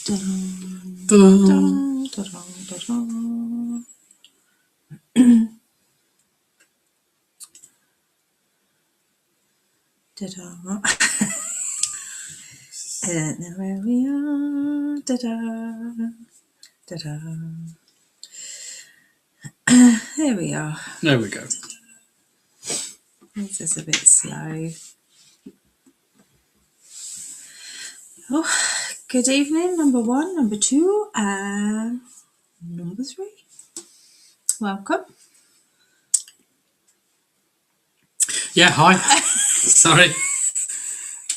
Dun, Dun. dun, dun, dun, dun. Ta-da. I don't know where we are. Ta-da. Ta-da. There we are. There we go. This is a bit slow. Oh, good evening, number 1, number 2, and number 3. Welcome. Yeah, hi. Sorry.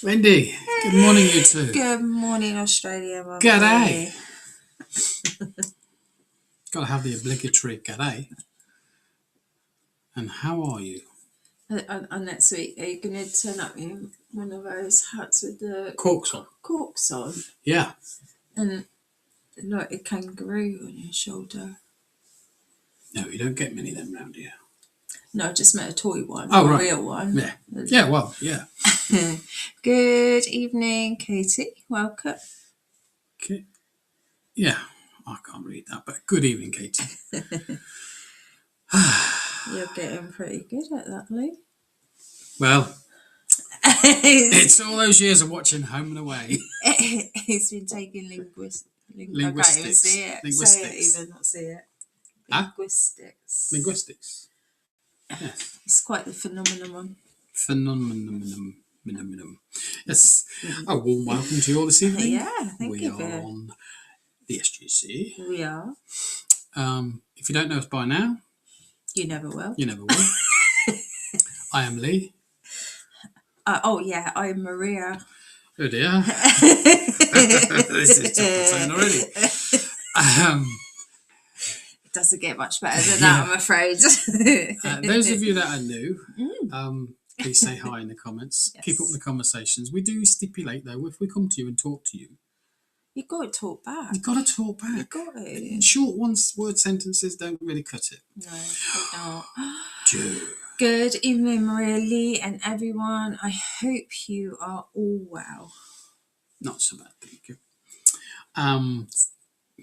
Wendy, good morning, you two. Good morning, Australia. G'day. Got to have the obligatory g'day. And how are you? And next week, are you going to turn up in one of those hats with the Corks on. corks on? Yeah. And like a kangaroo on your shoulder? No, you don't get many of them round here. No, I just meant a toy one. Oh, a right. real one. Yeah. Yeah, well, yeah. Good evening, Katie. Welcome. Okay. Yeah, I can't read that, but good evening, Katie. You're getting pretty good at that, Lee. Well, it's all those years of watching Home and Away. He's been taking linguistics. Linguistics. I can't even see it. Linguistics. Say it even, not see it. Huh? Linguistics. Linguistics. Yes. It's quite the phenomenon. Phenomenon. Yes. A warm welcome to you all this evening. Yeah, thank you. We are on the SGC. We are. If you don't know us by now, You never will. you never will. I am Lee. Oh, yeah, I'm Maria. Oh dear. This is tough already. It doesn't get much better than that, I'm afraid. Those of you that are new, please say hi in the comments. Yes. Keep up the conversations. We do stipulate, though, if we come to you and talk to you, You've got to talk back. you've got to talk back. You've got to. Short one-word sentences don't really cut it. No, they don't. Joe. Good evening, Maria Lee and everyone. I hope you are all well. Not so bad, thank you.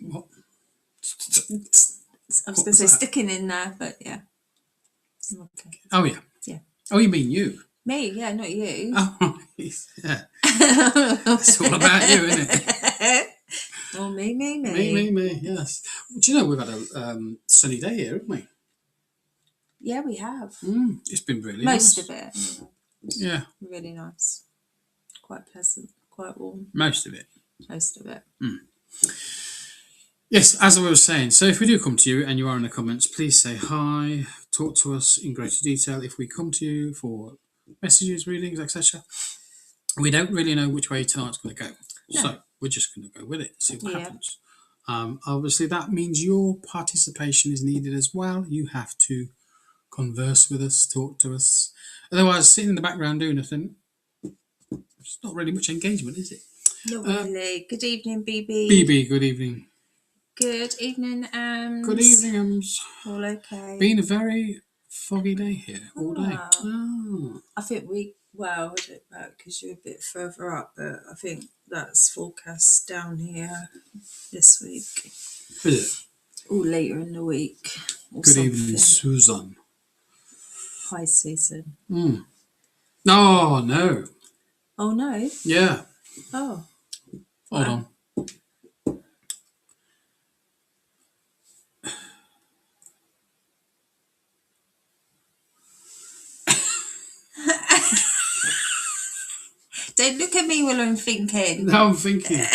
What? I was going to say sticking in there, but yeah. Okay. Oh, yeah. Yeah. Oh, you mean you? Me, yeah, not you. Oh, yeah. It's all about you, isn't it? Oh, me. Me, yes. Do you know, we've had a sunny day here, haven't we? Yeah, we have. It's been really Most nice. of it. Yeah. Really nice. Quite pleasant, quite warm. Most of it. Most of it. Yes, as I was saying, so if we do come to you and you are in the comments, please say hi, talk to us in greater detail. If we come to you for messages, readings, etc., we don't really know which way tonight's going to go. No. So we're just going to go with it, see what Yeah. happens. Obviously, that means your participation is needed as well. You have to converse with us, talk to us. Otherwise, sitting in the background doing nothing, it's not really much engagement, is it? Not really. Good evening, BB. BB, good evening. Good evening, Good evening, All okay. Been a very foggy day here all day. I think I don't know, because you're a bit further up, but I think that's forecast down here this week. Is it? Or later in the week. Or Good something. evening, Susan. Hi, Susan. Oh, no. Oh, no? Yeah. Oh. Hold Wow. on. Don't look at me while I'm thinking. No, I'm thinking.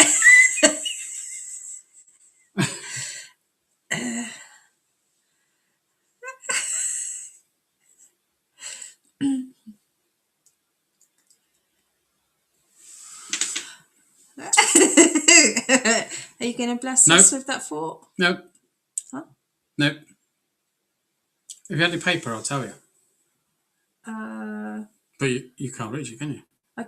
Are you going to bless Nope. us with that thought? No. Huh? No. If you had any paper, I'll tell you. But you can't reach it, can you? I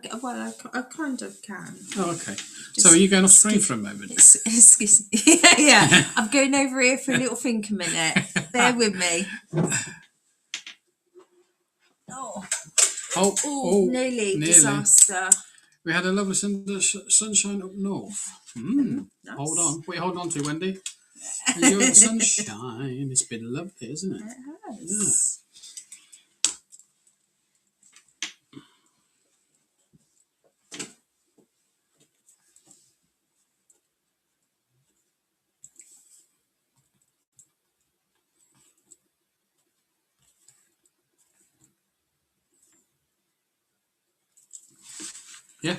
kind of can. Oh, okay. So are you going off screen for a moment? Excuse me. Yeah. I'm going over here for a little think a minute. Bear with me. Oh, nearly disaster. We had a lovely sunshine up north. Nice. Hold on. What are you holding on to, Wendy? Enjoy the sunshine. It's been lovely, isn't it? It has. Yeah.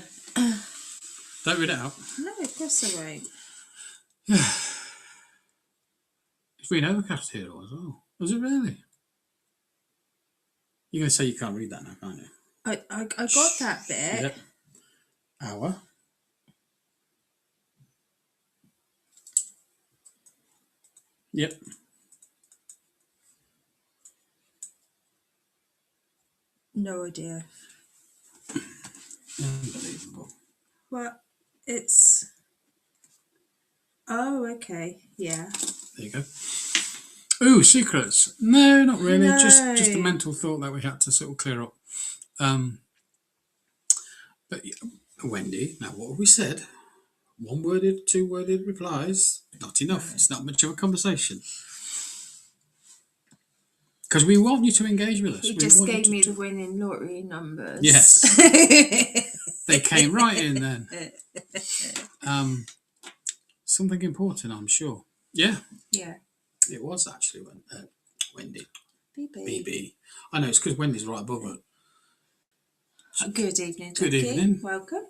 Don't read it out. No, of course I won't. Yeah. It's been overcast here as well. Was it really? You're going to say you can't read that now, can't you? I got that bit. Yep. Hour. Yep. No idea. Unbelievable. Well, it's... Oh, okay. Yeah. There you go. Ooh, secrets. No, not really. No. Just a mental thought that we had to sort of clear up. But Wendy, now what have we said? One-worded, two-worded replies. Not enough. It's not much of a conversation. Because we want you to engage with us. You just gave me the winning lottery numbers. Yes. They came right in then. Something important, I'm sure. Yeah. Yeah. It was actually Wendy. BB. I know, it's because Wendy's right above her. Good evening, Good Jackie. evening. Welcome.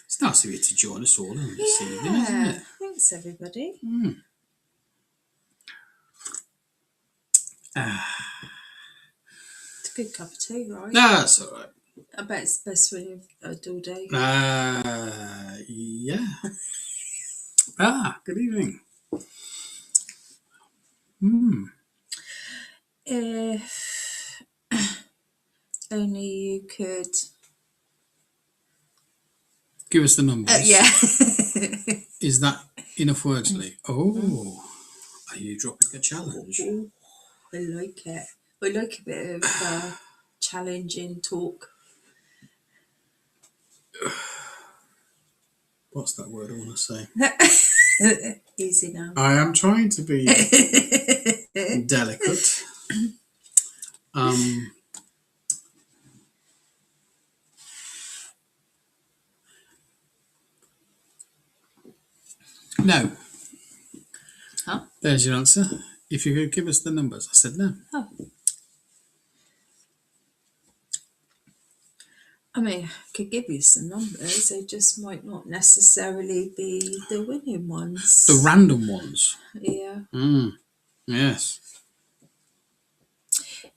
It's nice of you to join us all this evening, isn't it? Thanks, everybody. It's a good cup of tea, right? That's all right. I bet it's best when you've had all day. Yeah. Good evening. If only you could... Give us the numbers. Yeah. Is that enough words, Lee? Oh, are you dropping a challenge? Ooh, I like it. I like a bit of challenging talk. What's that word I want to say? Easy now. I am trying to be delicate. No. Huh? There's your answer. If you could give us the numbers. I said no. Oh. I mean, I could give you some numbers. They just might not necessarily be the winning ones. The random ones. Yeah. Yes.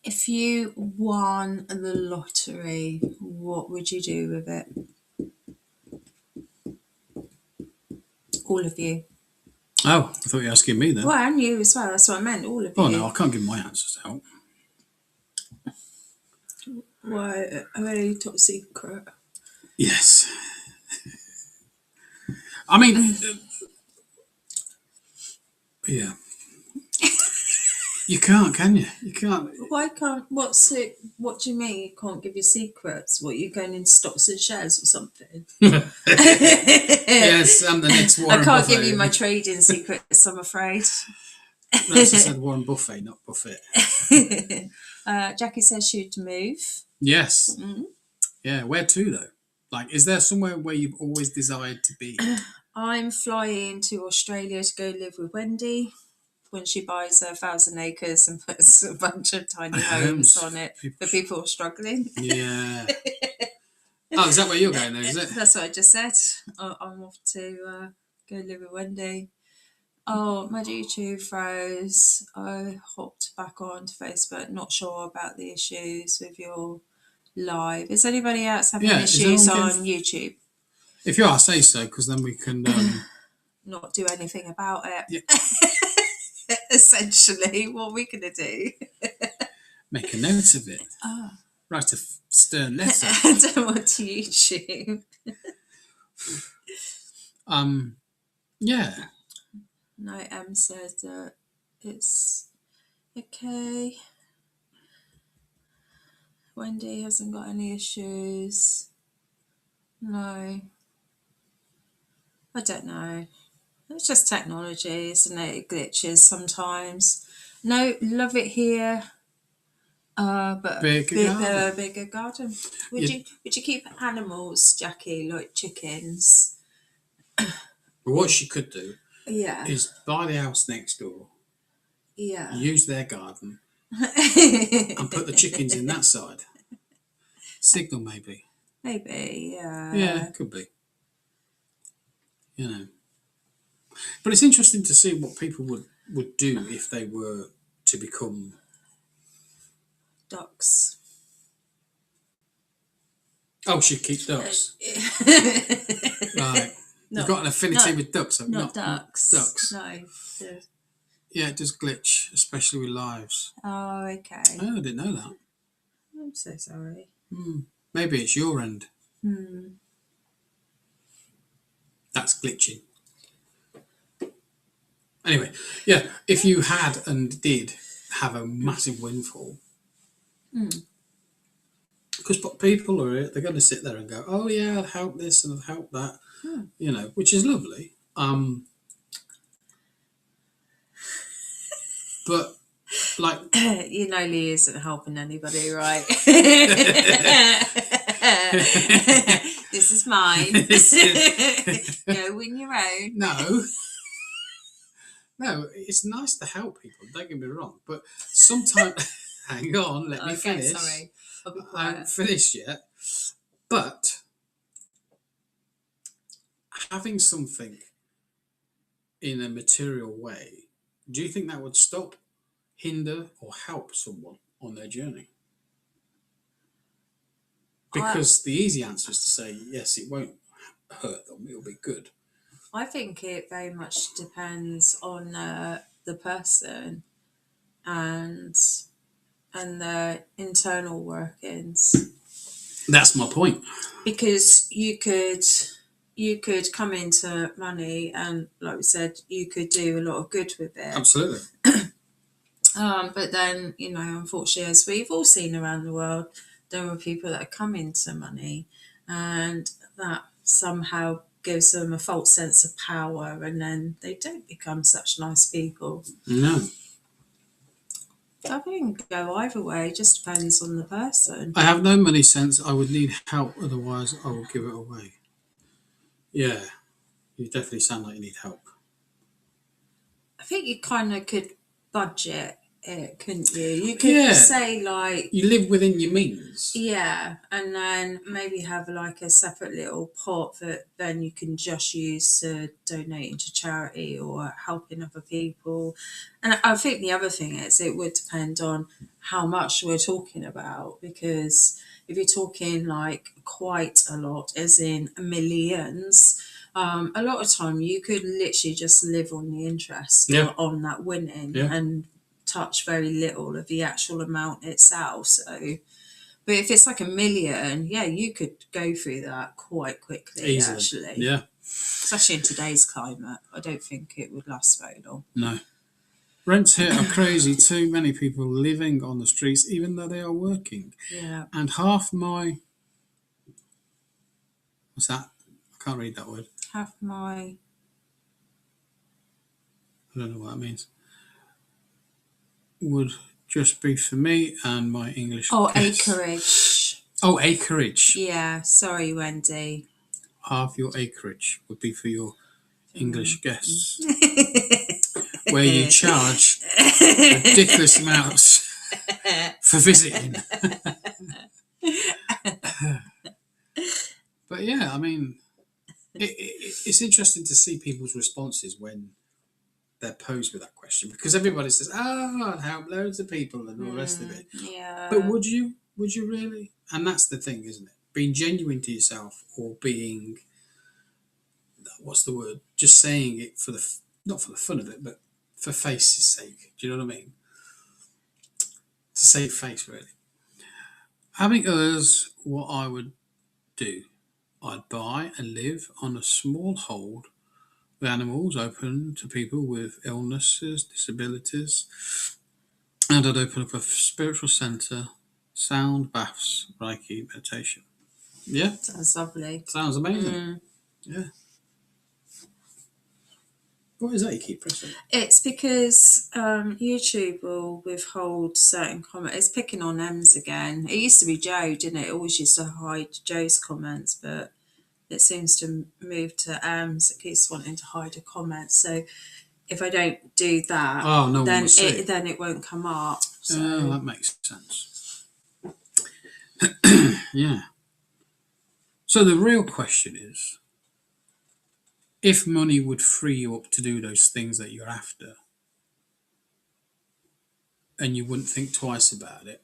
If you won the lottery, what would you do with it? All of you. Oh, I thought you were asking me then. Well, and you as well. That's what I meant. All of Oh, you. no, I can't give my answers out. Why? A very top secret. Yes. I mean, yeah. You can't, can you? You can't. Why can't? What's it? What do you mean you can't give your secrets? What, you going into stocks and shares or something? Yes, I'm the next Warren I can't Buffett. give you my trading secrets, I'm afraid. That's I said Warren Buffett, not Buffett. Jackie says she'd move. Yes. Yeah, where to though? Like, is there somewhere where you've always desired to be? I'm flying to Australia to go live with Wendy when she buys 1,000 acres and puts a bunch of tiny homes on it for people who are struggling. Yeah. Oh, is that where you're going though, is it? That's what I just said. I'm off to go live with Wendy. Oh, my YouTube froze. I hopped back onto Facebook. Not sure about the issues with your live. Is anybody else having issues on YouTube? If you are, say so, because then we can not do anything about it. Yeah. Essentially, what are we going to do? Make a note of it. Write a stern letter. I don't want to YouTube. Yeah. No, M says that it's okay. Wendy hasn't got any issues. No, I don't know. It's just technology, isn't it? It glitches sometimes. No, love it here. But Bigger garden. bigger garden. You, Would you keep animals, Jackie, like chickens? but what she could do Yeah, is buy the house next door, yeah. use their garden, and put the chickens in that side. Signal, maybe. Maybe, Yeah, yeah. could be. You know. But it's interesting to see what people would do if they were to become. Ducks. Oh, she'd keep ducks. Right. You've Not, got an affinity not, with ducks, have you? not Not ducks. ducks. No. The- Yeah, it does glitch, especially with lives. Oh, okay. Oh, I didn't know that. I'm so sorry. Maybe it's your end. Hmm. That's glitching. Anyway, yeah, if you had and did have a massive windfall, because people are they're going to sit there and go, oh yeah, I'd help this and I'd help that, you know, which is lovely. But like, You know, Lee isn't helping anybody, right? This is mine. Go win your own. no, no, it's nice to help people. Don't get me wrong, but sometimes, hang on, let me Okay, finish. sorry. I'll be I quiet. haven't finished yet, but having something in a material way, do you think that would stop, hinder, or help someone on their journey? Because the easy answer is to say, yes, it won't hurt them, it'll be good. I think it very much depends on the person and their internal workings, That's my point. because you could come into money and, like we said, you could do a lot of good with it. Absolutely. But then, you know, unfortunately, as we've all seen around the world, there are people that come into money and that somehow gives them a false sense of power, and then they don't become such nice people. No. I think it can go either way, it just depends on the person. I have no money sense. I would need help, otherwise I will give it away. Yeah, you definitely sound like you need help. I think you kind of could budget it, couldn't you? You could say, like, you live within your means. yeah, and then maybe have like a separate little pot that then you can just use to donate into charity or helping other people. And I think the other thing is it would depend on how much we're talking about, because if you're talking like quite a lot, as in millions, a lot of time you could literally just live on the interest on that winning and touch very little of the actual amount itself. So, but if it's like a million, yeah, you could go through that quite quickly. Easily. Actually, Yeah. especially in today's climate, I don't think it would last very long. No. Rents here are crazy. Too many people living on the streets, even though they are working. Yeah. And half my... What's that? I can't read that word. Half my... I don't know what that means. Would just be for me and my English guests. Acreage. Oh, acreage. Yeah, sorry, Wendy. Half your acreage would be for your English guests. Where you charge ridiculous amounts for visiting. But yeah, I mean, it's interesting to see people's responses when they're posed with that question, because everybody says, "Oh, I'd help loads of people," and all the rest of it. Yeah. But would you? Would you really? And that's the thing, isn't it? Being genuine to yourself, or being, what's the word? Just saying it for the, not for the fun of it, but for face's sake. Do you know what I mean? To save face, really. Having others, what I would do, I'd buy and live on a small hold with animals open to people with illnesses, disabilities, and I'd open up a spiritual centre, sound baths, Reiki, meditation. Yeah, Sounds lovely. sounds amazing. Yeah. What is that you keep pressing? It's because YouTube will withhold certain comments. It's picking on M's again. It used to be Joe, didn't it? It always used to hide Joe's comments, but it seems to move to M's. It keeps wanting to hide a comment. So if I don't do that, Oh, no one then will see. it won't come up. So Oh, that makes sense. Yeah. So the real question is, if money would free you up to do those things that you're after, and you wouldn't think twice about it,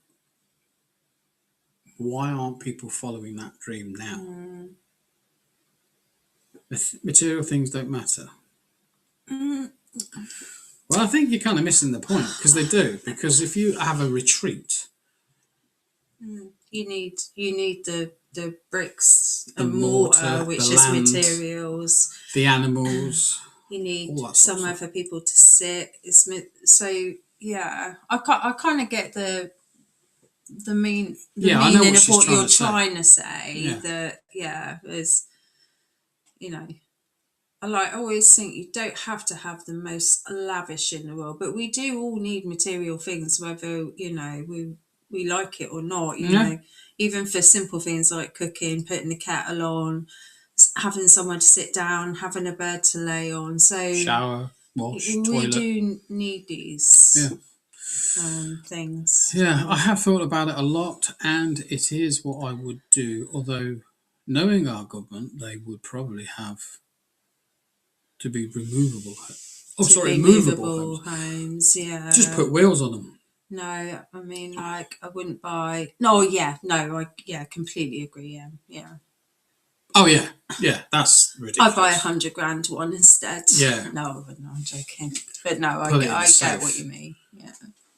why aren't people following that dream now? Material things don't matter. Well, I think you're kind of missing the point, because they do. Because if you have a retreat, you need the bricks The and mortar, mortar, which the is land, materials. the animals, You need all that sort of somewhere stuff. for people to sit. So yeah, I kind of get the Yeah, I know meaning what of she's what trying you're to say. trying to say. Yeah. That is, you know, I always think you don't have to have the most lavish in the world, but we do all need material things, whether we like it or not. Yeah. Even for simple things like cooking, putting the kettle on, having somewhere to sit down, having a bed to lay on. So Shower, wash, we toilet. do need these things. Yeah, I have thought about it a lot, and it is what I would do. Although, knowing our government, they would probably have to be removable. Movable homes. Yeah. Just put wheels on them. No, I mean, I wouldn't buy. No, yeah, no, completely agree. Yeah. Oh yeah, that's ridiculous. I'd buy $100,000 one instead. Yeah. No, I'm joking. But no, Put it in I get safe. what you mean. Yeah.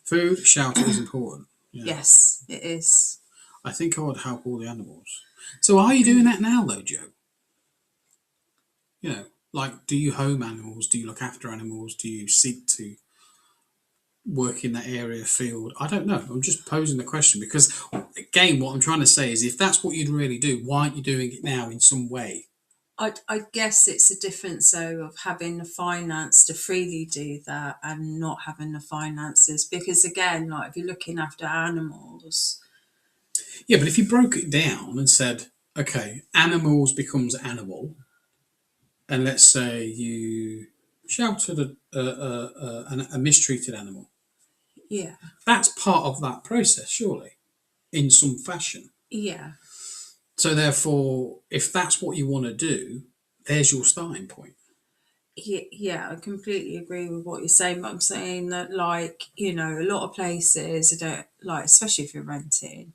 Food, shelter is important. Yeah. Yes, it is. I think I would help all the animals. So are you doing that now, though, Joe? Like, do you home animals? Do you look after animals? Do you seek to work in that area field? I don't know. I'm just posing the question because, again, what I'm trying to say is if that's what you'd really do, why aren't you doing it now in some way? I guess it's a difference, though, of having the finance to freely do that and not having the finances. Because, again, like if you're looking after animals. Yeah, but if you broke it down and said, okay, animals becomes animal, and let's say you sheltered a mistreated animal. Yeah. That's part of that process, surely, in some fashion. Yeah. So therefore, if that's what you want to do, there's your starting point. Yeah, I completely agree with what you're saying, but I'm saying that, a lot of places don't, especially if you're renting,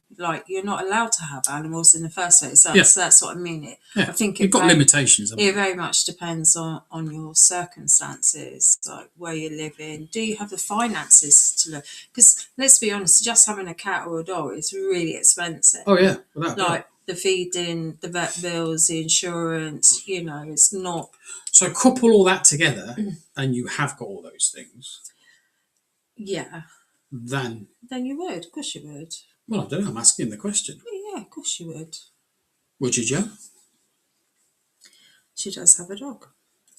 you're not allowed to have animals in the first place. That's what I mean. Yeah. I think you've got limitations. It very much depends on your circumstances, like where you're living. Do you have the finances to look? Because let's be honest, just having a cat or a dog is really expensive. Oh yeah, without doubt. The feeding, the vet bills, the insurance, it's not. So couple all that together and you have got all those things. Yeah. Then you would. Of course you would. Well, I don't know. I'm asking the question. Yeah, of course you would. Would you, Joe? She does have a dog.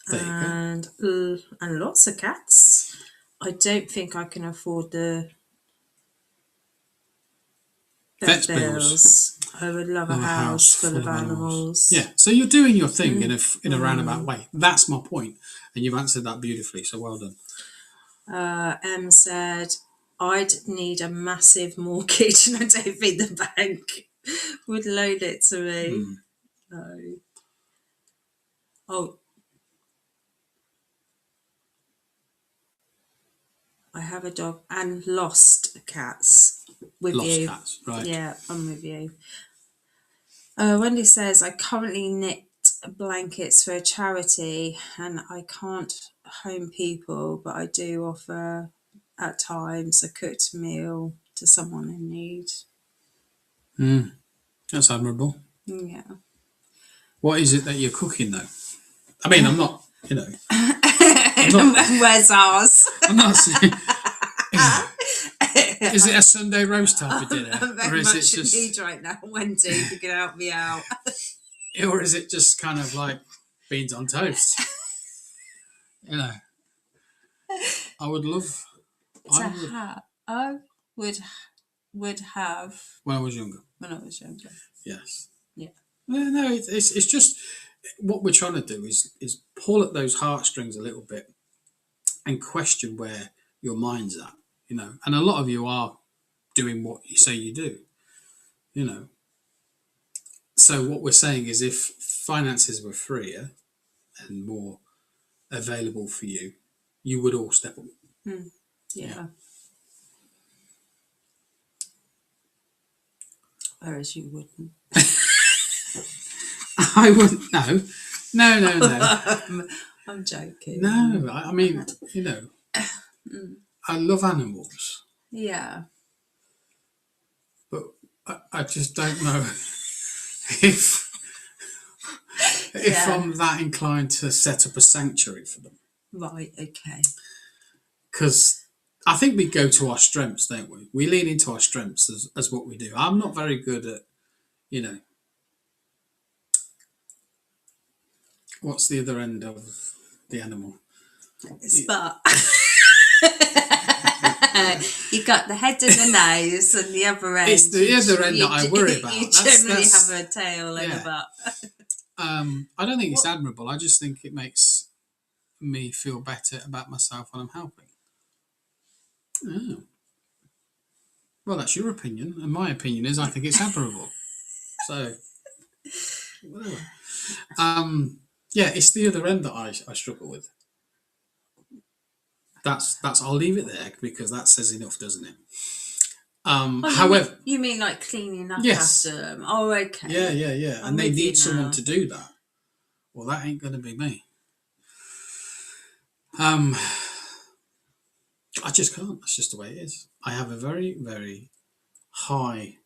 There you go. And lots of cats. I don't think I can afford the vet bills. I would love a house full of animals. Yeah, so you're doing your thing in a roundabout way. That's my point, and you've answered that beautifully. So well done. Em said, "I'd need a massive mortgage, and I don't think the bank would loan it to me." No. Oh. I have a dog and lost cats with you. Lost cats, right. Yeah, I'm with you. Wendy says, I currently knit blankets for a charity and I can't home people, but I do offer at times a cooked meal to someone in need. That's admirable. Yeah. What is it that you're cooking, though? I mean, I'm not, Where's ours? I'm not saying... Is it a Sunday roast type of dinner, I'm or very is it much in just, need right now. Wendy, if you can help me out. or is it just kind of like beans on toast? You know, I would love. To I would have, I would have when I was younger. when I was younger. Yes. Yeah. Well, no, it's just what we're trying to do is pull at those heartstrings a little bit and question where your mind's at. You know, and a lot of you are doing what you say you do. You know, so what we're saying is, if finances were freer and more available for you, you would all step up. Hmm. Yeah. Yeah. Whereas you wouldn't. I wouldn't. No, no, no, no, I'm joking. no. I mean, you know, I love animals, Yeah. but I just don't know if Yeah. I'm that inclined to set up a sanctuary for them, Right. Okay. because I think we go to our strengths, don't we? We lean into our strengths as what we do. I'm not very good at, you know, what's the other end of the animal? But you got the head and the nose, and the other end. It's the other end that I worry about. You That's- generally that's- have a tail and yeah. a butt. I don't think it's admirable. I just think it makes me feel better about myself when I'm helping. Oh. Well, that's your opinion, and my opinion is I think it's admirable. So, whatever. Yeah, it's the other end that I struggle with. That's. I'll leave it there because that says enough, doesn't it? However, you mean like cleaning up yes. after them? Oh, okay. Yeah, I'm and they with you need someone now. to do that. Well, that ain't going to be me. I just can't. That's just the way it is. I have a very, very high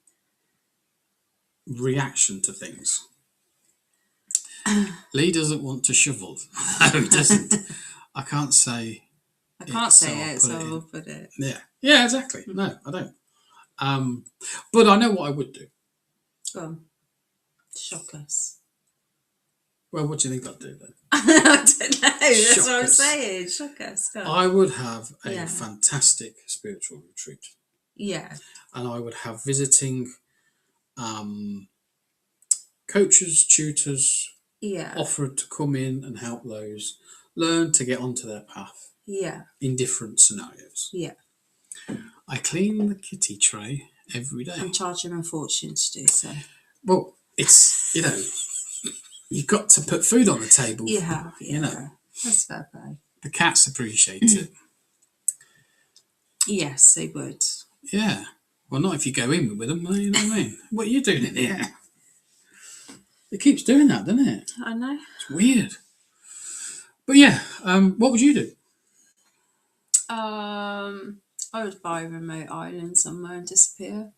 reaction to things. Lee doesn't want to shovel. No, he doesn't. I can't say. I can't say it, so I'll I'll put it. Yeah, exactly. No, I don't. But I know what I would do. Go on. Shock us. Well, what do you think I'd do then? I don't know. That's Shock what I'm us. saying. Shock us. Go on. I would have a Yeah. fantastic spiritual retreat, Yeah. and I would have visiting coaches, tutors, Yeah. offered to come in and help those learn to get onto their path Yeah. in different scenarios. Yeah. I clean the kitty tray every day. I'm charging a fortune to do so. Well, it's, you know, you've got to put food on the table. You have, yeah. You know, that's fair play. the cats appreciate it. Yes, they would. Yeah. Well, not if you go in with them, you know what I mean? What are you doing in here? It keeps doing that, doesn't it? I know. It's weird. But yeah, what would you do? I would buy a remote island somewhere and disappear.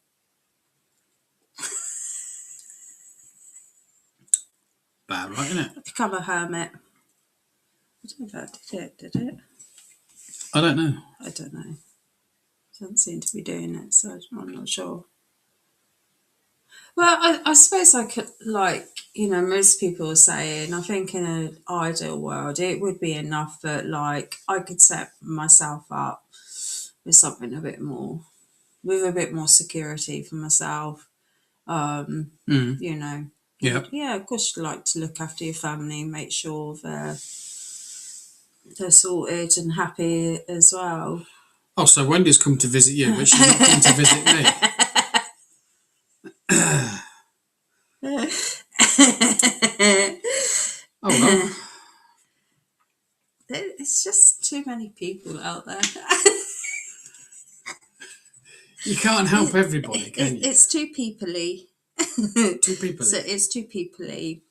Bad, right, isn't it? Become a hermit. I don't know if that did it? I don't know. I don't know. Doesn't seem to be doing it, so I'm not sure. Well, I suppose I could, like, you know, most people are saying, I think in an ideal world, it would be enough that, like, I could set myself up with something with a bit more security for myself. You know. Yeah. Yeah, of course you'd like to look after your family, make sure they're sorted and happy as well. Oh, so Wendy's come to visit you, but she's not come to visit me. Oh, well. It's just too many people out there. You can't help everybody, can you? It's too peoply. Two people. So it's too peoply.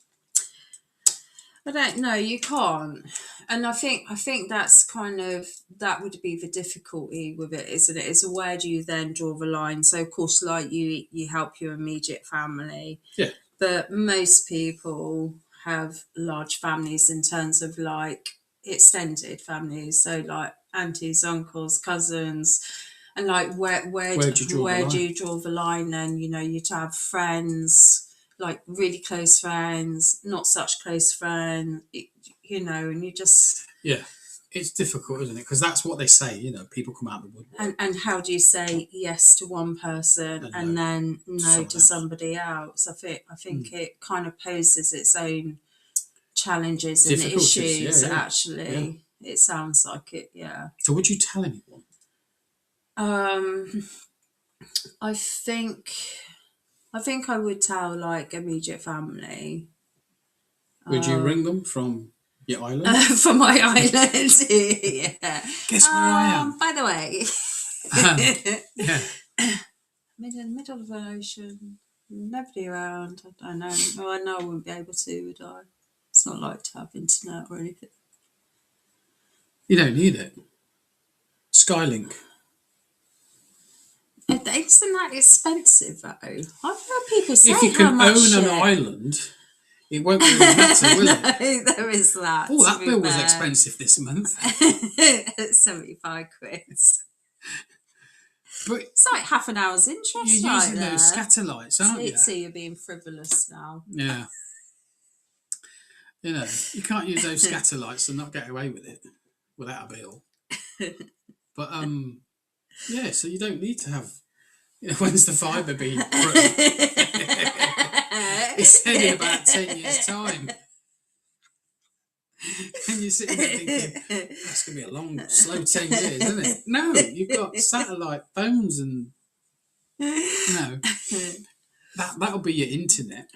I don't know. You can't, and I think that's that would be the difficulty with it, isn't it? Is where do you then draw the line? So of course, like you help your immediate family, Yeah. but most people have large families in terms of like extended families. So like aunties, uncles, cousins, And like, where Where do you draw the where do line? you draw the line? And you'd have friends, like really close friends, not such close friends, and you just. Yeah, it's difficult, isn't it? Because that's what they say. People come out of the woodwork. And how do you say yes to one person and then no to somebody else? I think it kind of poses its own challenges and issues. Yeah. Actually, it sounds like it. Yeah. So would you tell anyone? I think I would tell like immediate family. Would you ring them from your island? For my island, yeah. Guess where I am? By the way, Yeah. I'm in the middle of an ocean. Nobody around. I don't know. Well, I know I wouldn't be able to, would I? It's not like to have internet or anything. You don't need it. Skylink. Isn't that expensive though? I've heard people say If you how can much own an island, it won't really matter, will it? No, there is that. Oh, that bill was expensive this month. 75 quid. But it's like half an hour's interest. You're using those satellites, aren't you? So you're being frivolous now. Yeah. You can't use those satellites and not get away with it without a bill. But yeah, so you don't need to have. When's the fibre being through? It's said in about 10 years' time. And you're sitting there thinking, that's going to be a long, slow 10 years, isn't it? No, you've got satellite phones and, that'll be your internet.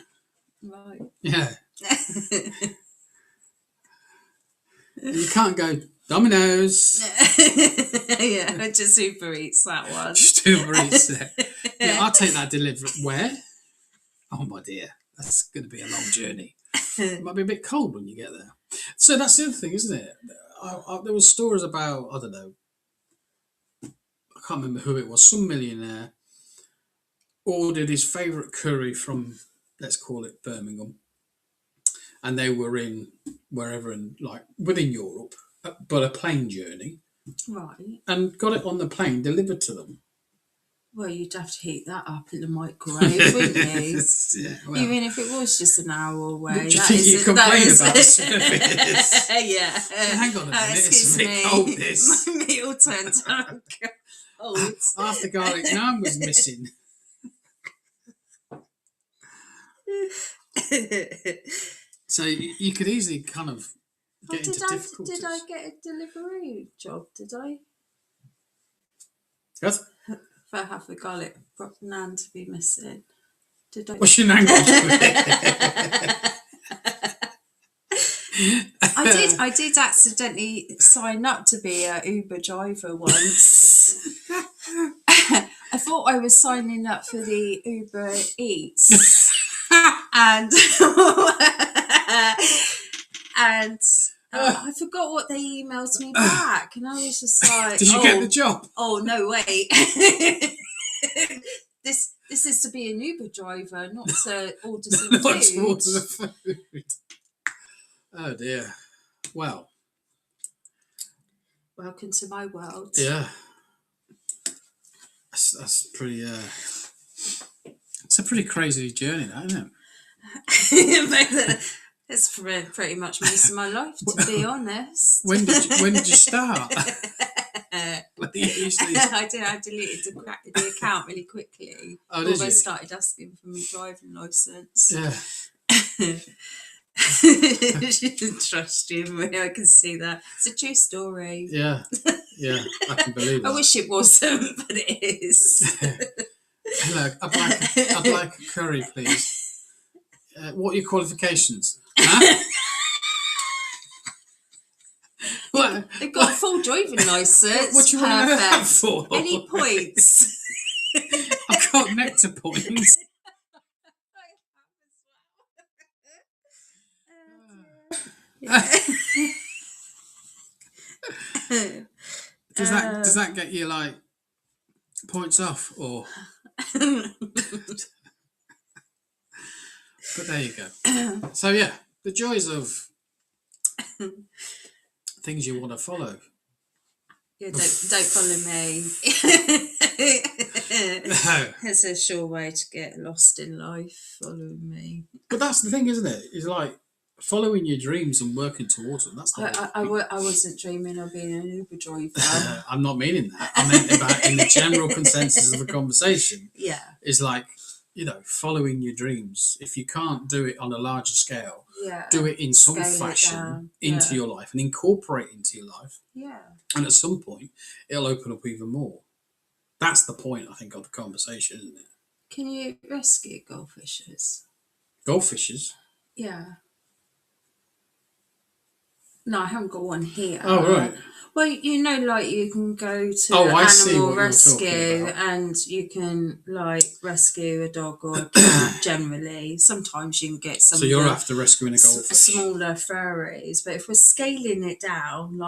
Right. Yeah. You can't go, Domino's. Yeah, just Uber Eats that one. Just Uber Eats there. Yeah, I'll take that delivery. Where? Oh, my dear. That's going to be a long journey. It might be a bit cold when you get there. So that's the other thing, isn't it? There was stories about, I don't know, I can't remember who it was, some millionaire ordered his favourite curry from, let's call it Birmingham, and they were in wherever, within Europe, but a plane journey. Right. And got it on the plane, delivered to them. Well, you'd have to heat that up in the microwave, wouldn't you? Yeah, well, even if it was just an hour away. Do you think you complain about service? Yeah. Hang on a minute, it's a bit me. cold, this. My meal turned out cold. Half the garlic naan was missing. So you could easily kind of get into difficulties. Did I get a delivery job? Did I? Yes. For half the garlic naan to be missing. Did I? What's your name? I did accidentally sign up to be a Uber driver once. I thought I was signing up for the Uber Eats, and I forgot what they emailed me back, and I was just like, "Did you get the job?" Oh no, wait. This is to be an Uber driver, not to order some food. Not to order the food. Oh dear. Well, welcome to my world. Yeah, that's pretty. It's a pretty crazy journey, that, isn't it? It's pretty much most of my life, to be honest. When did you start? I did. I deleted the account really quickly. Oh, did they you? started asking for my driving license. Yeah. She didn't trust you. I can see that. It's a true story. Yeah, I can believe that. I wish it wasn't, but it is. Hello, I'd like a curry, please. What are your qualifications? Huh? What? They've got a full driving licence. What do you want to know that for? Any points? I've got nectar points. Does that get you like points off or? But there you go. So yeah, the joys of things you want to follow. Yeah, don't follow me. No. It's a sure way to get lost in life, following me. But that's the thing, isn't it? It's like following your dreams and working towards them. That's the whole. I wasn't dreaming of being an Uber driver. I'm not meaning that. I meant about in the general consensus of the conversation. Yeah. Is like, following your dreams. If you can't do it on a larger scale, Yeah. do it in some Scale it fashion down. into your life and incorporate it into your life. Yeah. And at some point, it'll open up even more. That's the point, I think, of the conversation, isn't it? Can you rescue goldfishes? Goldfishes? Yeah. No, I haven't got one here. Oh, right. Well, like you can go to I see animal what you're rescue talking about. and you can rescue a dog or a cat generally. Sometimes you can get some So you're after rescuing a goldfish. smaller furries, but if we're scaling it down,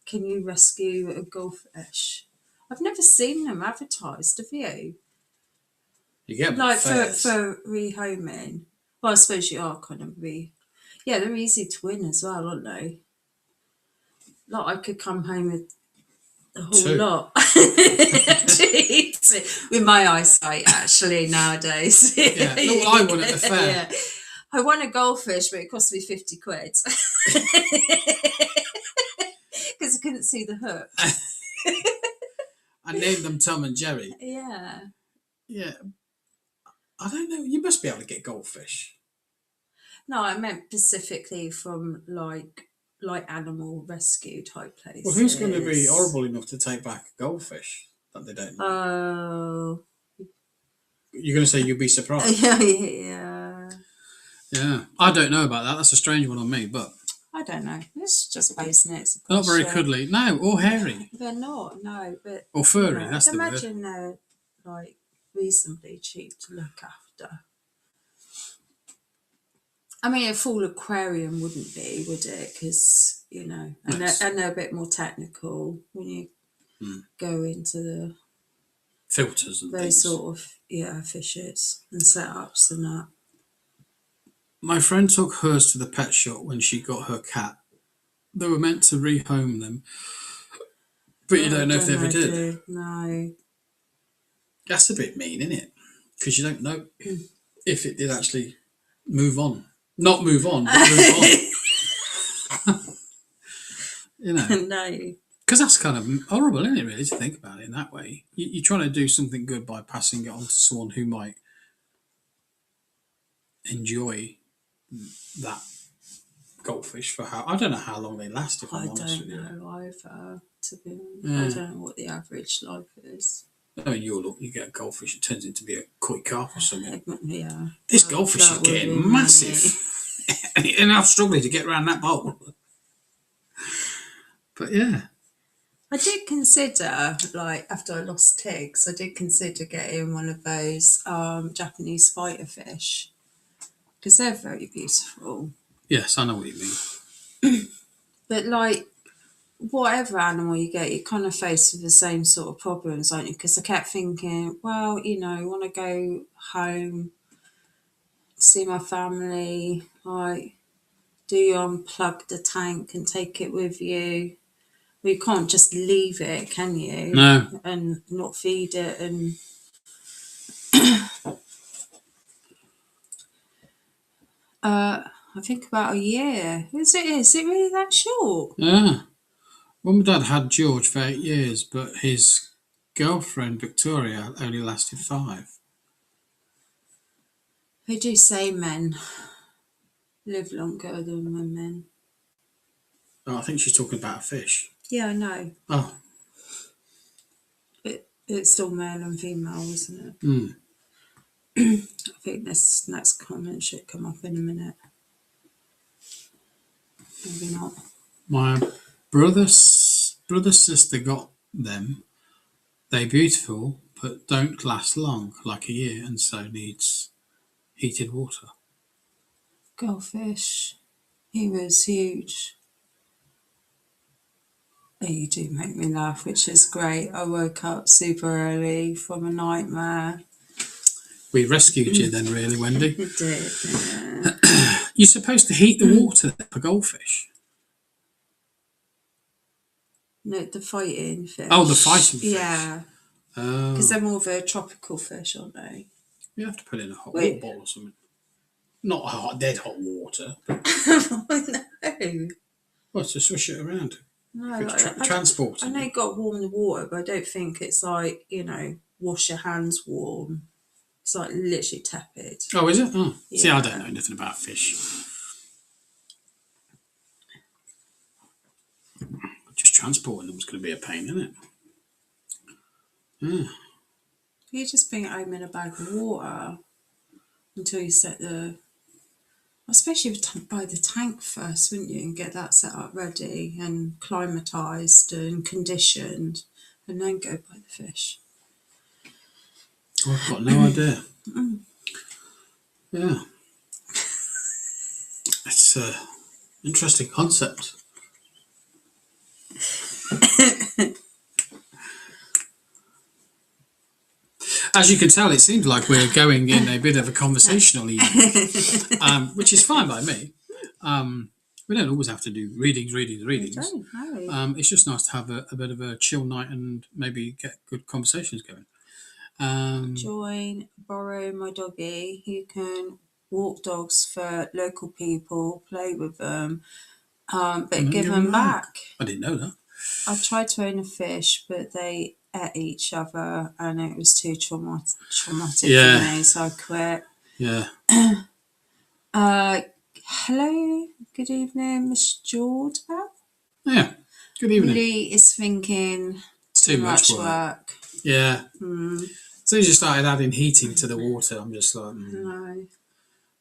can you rescue a goldfish? I've never seen them advertised, have you? You get them at fairs. for rehoming. Well, I suppose you are kind of yeah, they're easy to win as well, aren't they? I could come home with a whole lot. Jeez. With my eyesight, actually, nowadays. Yeah, look what I won at the fair. Yeah. I won a goldfish, but it cost me 50 quid. Because I couldn't see the hook. I named them Tom and Jerry. Yeah. Yeah. I don't know. You must be able to get goldfish. No, I meant specifically from animal rescue type places. Well, who's going to be horrible enough to take back a goldfish that they don't know? Oh. You're going to say you'd be surprised? Yeah. Yeah. I don't know about that. That's a strange one on me, but... I don't know. It's just basing it. Not very cuddly. No, or hairy. They're not, no. But or furry, that's the word. Imagine they're, reasonably cheap to look after. I mean, a full aquarium wouldn't be, would it? Because, and they're a bit more technical when you go into the filters and things. Sort of, fishes and setups and that. My friend took hers to the pet shop when she got her cat. They were meant to rehome them, but you don't know if they ever did. No. That's a bit mean, isn't it? Because you don't know if it did actually move on. Not move on, but move on. No. Because that's kind of horrible, isn't it, really, to think about it in that way? You're trying to do something good by passing it on to someone who might enjoy that goldfish for I don't know how long they last, if I'm honest with you. I don't know either, to be honest. I don't know what the average life is. I mean, you get a goldfish, it turns into be a koi carp or something. Yeah. This goldfish is getting massive. And I'm struggling to get around that bowl. But yeah. I did consider, after I lost Tiggs, I did consider getting one of those Japanese fighter fish. Because they're very beautiful. Yes, I know what you mean. But whatever animal you get, you're kind of faced with the same sort of problems, aren't you? Because I kept thinking, well, I want to go home, see my family, do you unplug the tank and take it with you? Well, you can't just leave it, can you? No. And not feed it and... I think about a year. Is it really that short? Yeah. Mum and Dad had George for 8 years, but his girlfriend, Victoria, only lasted 5. They do say men live longer than women. Oh, I think she's talking about a fish. Yeah, I know. Oh. It's still male and female, isn't it? Mm. I think this next comment should come up in a minute. Maybe not. My brother's sister got them. They're beautiful, but don't last long, like a year, and so needs heated water. Goldfish. He was huge. You do make me laugh, which is great. I woke up super early from a nightmare. We rescued you then, really, Wendy. We did, yeah. You're supposed to heat the water for goldfish. No, the fighting fish. Oh, the fighting fish. Yeah. Oh. Because they're more of a tropical fish, aren't they? You have to put it in a hot Wait. water bottle or something. Not hot, dead hot water. No. Well, to swish it around. No, Transport. I know you got to warm the water, but I don't think it's like, wash your hands warm. It's like literally tepid. Oh, is it? Oh. Yeah. See, I don't know anything about fish. Just transporting them is going to be a pain, isn't it? Yeah. You just bring it home in a bag of water until you set I suppose you would buy the tank first, wouldn't you, and get that set up ready and climatised and conditioned, and then go buy the fish. I've got no idea. Yeah. It's an interesting concept. As you can tell, it seems like we're going in a bit of a conversational evening, which is fine by me. We don't always have to do readings. You don't, no. It's just nice to have a bit of a chill night and maybe get good conversations going. Join, borrow my doggy. You can walk dogs for local people, play with them, but give them back. I didn't know that. I tried to own a fish, but they ate each other, and it was too traumatic for me, so I quit. Yeah. Hello, good evening, Miss Jordan. Yeah, good evening. Lee is thinking too much work. Yeah. As soon as you started adding heating to the water, I'm just like, no.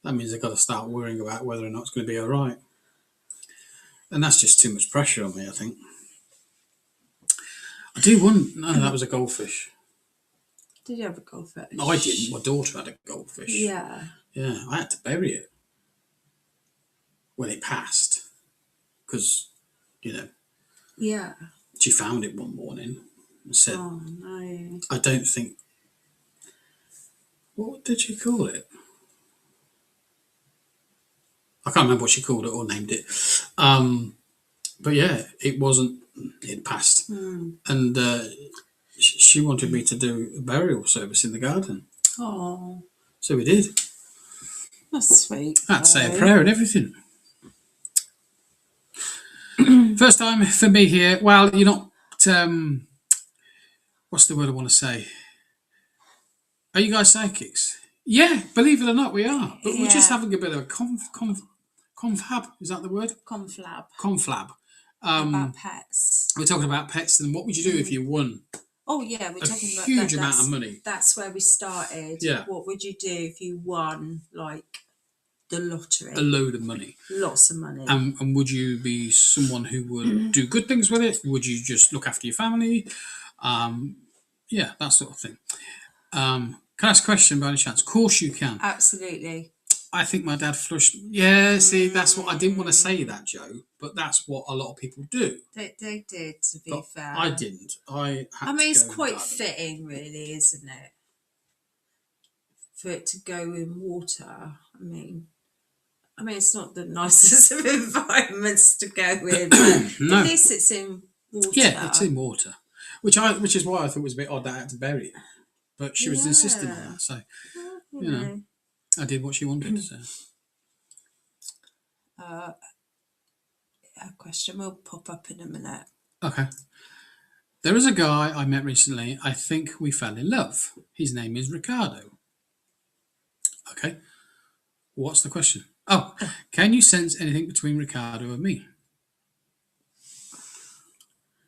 That means I've got to start worrying about whether or not it's going to be all right. And that's just too much pressure on me, I think. I do want... No, that was a goldfish. Did you have a goldfish? No, I didn't. My daughter had a goldfish. Yeah. Yeah, I had to bury it when it passed. Because, Yeah. She found it one morning and said... Oh, no. I don't think... What did she call it? I can't remember what she called it or named it. But yeah, it wasn't... It passed. And she wanted me to do a burial service in the garden. Oh. So we did. That's sweet. I had to say a prayer and everything. First time for me here. Well, you're not... what's the word I want to say? Are you guys psychics? Yeah, believe it or not, we are. But we're just having a bit of a confab. Is that the word? Conflab. About pets. We're talking about pets and what would you do if you won? Oh, yeah, we're talking about a huge amount of money. That's where we started. Yeah. What would you do if you won, like, the lottery? A load of money. Lots of money. And would you be someone who would do good things with it? Would you just look after your family? Yeah, that sort of thing. Can I ask a question by any chance? Of course you can. Absolutely. I think my dad flushed. Yeah, see, that's what I didn't want to say that, Joe, but that's what a lot of people do. They did, to be fair. I didn't. I mean, it's quite fitting, really, isn't it? For it to go in water. I mean, it's not the nicest of environments to go in, but no. At least it's in water. Yeah, it's in water, which is why I thought it was a bit odd that I had to bury it. But she was insisting on that, so you know, I did what she wanted. So. A question will pop up in a minute. Okay. There is a guy I met recently. I think we fell in love. His name is Ricardo. Okay. What's the question? Oh, can you sense anything between Ricardo and me?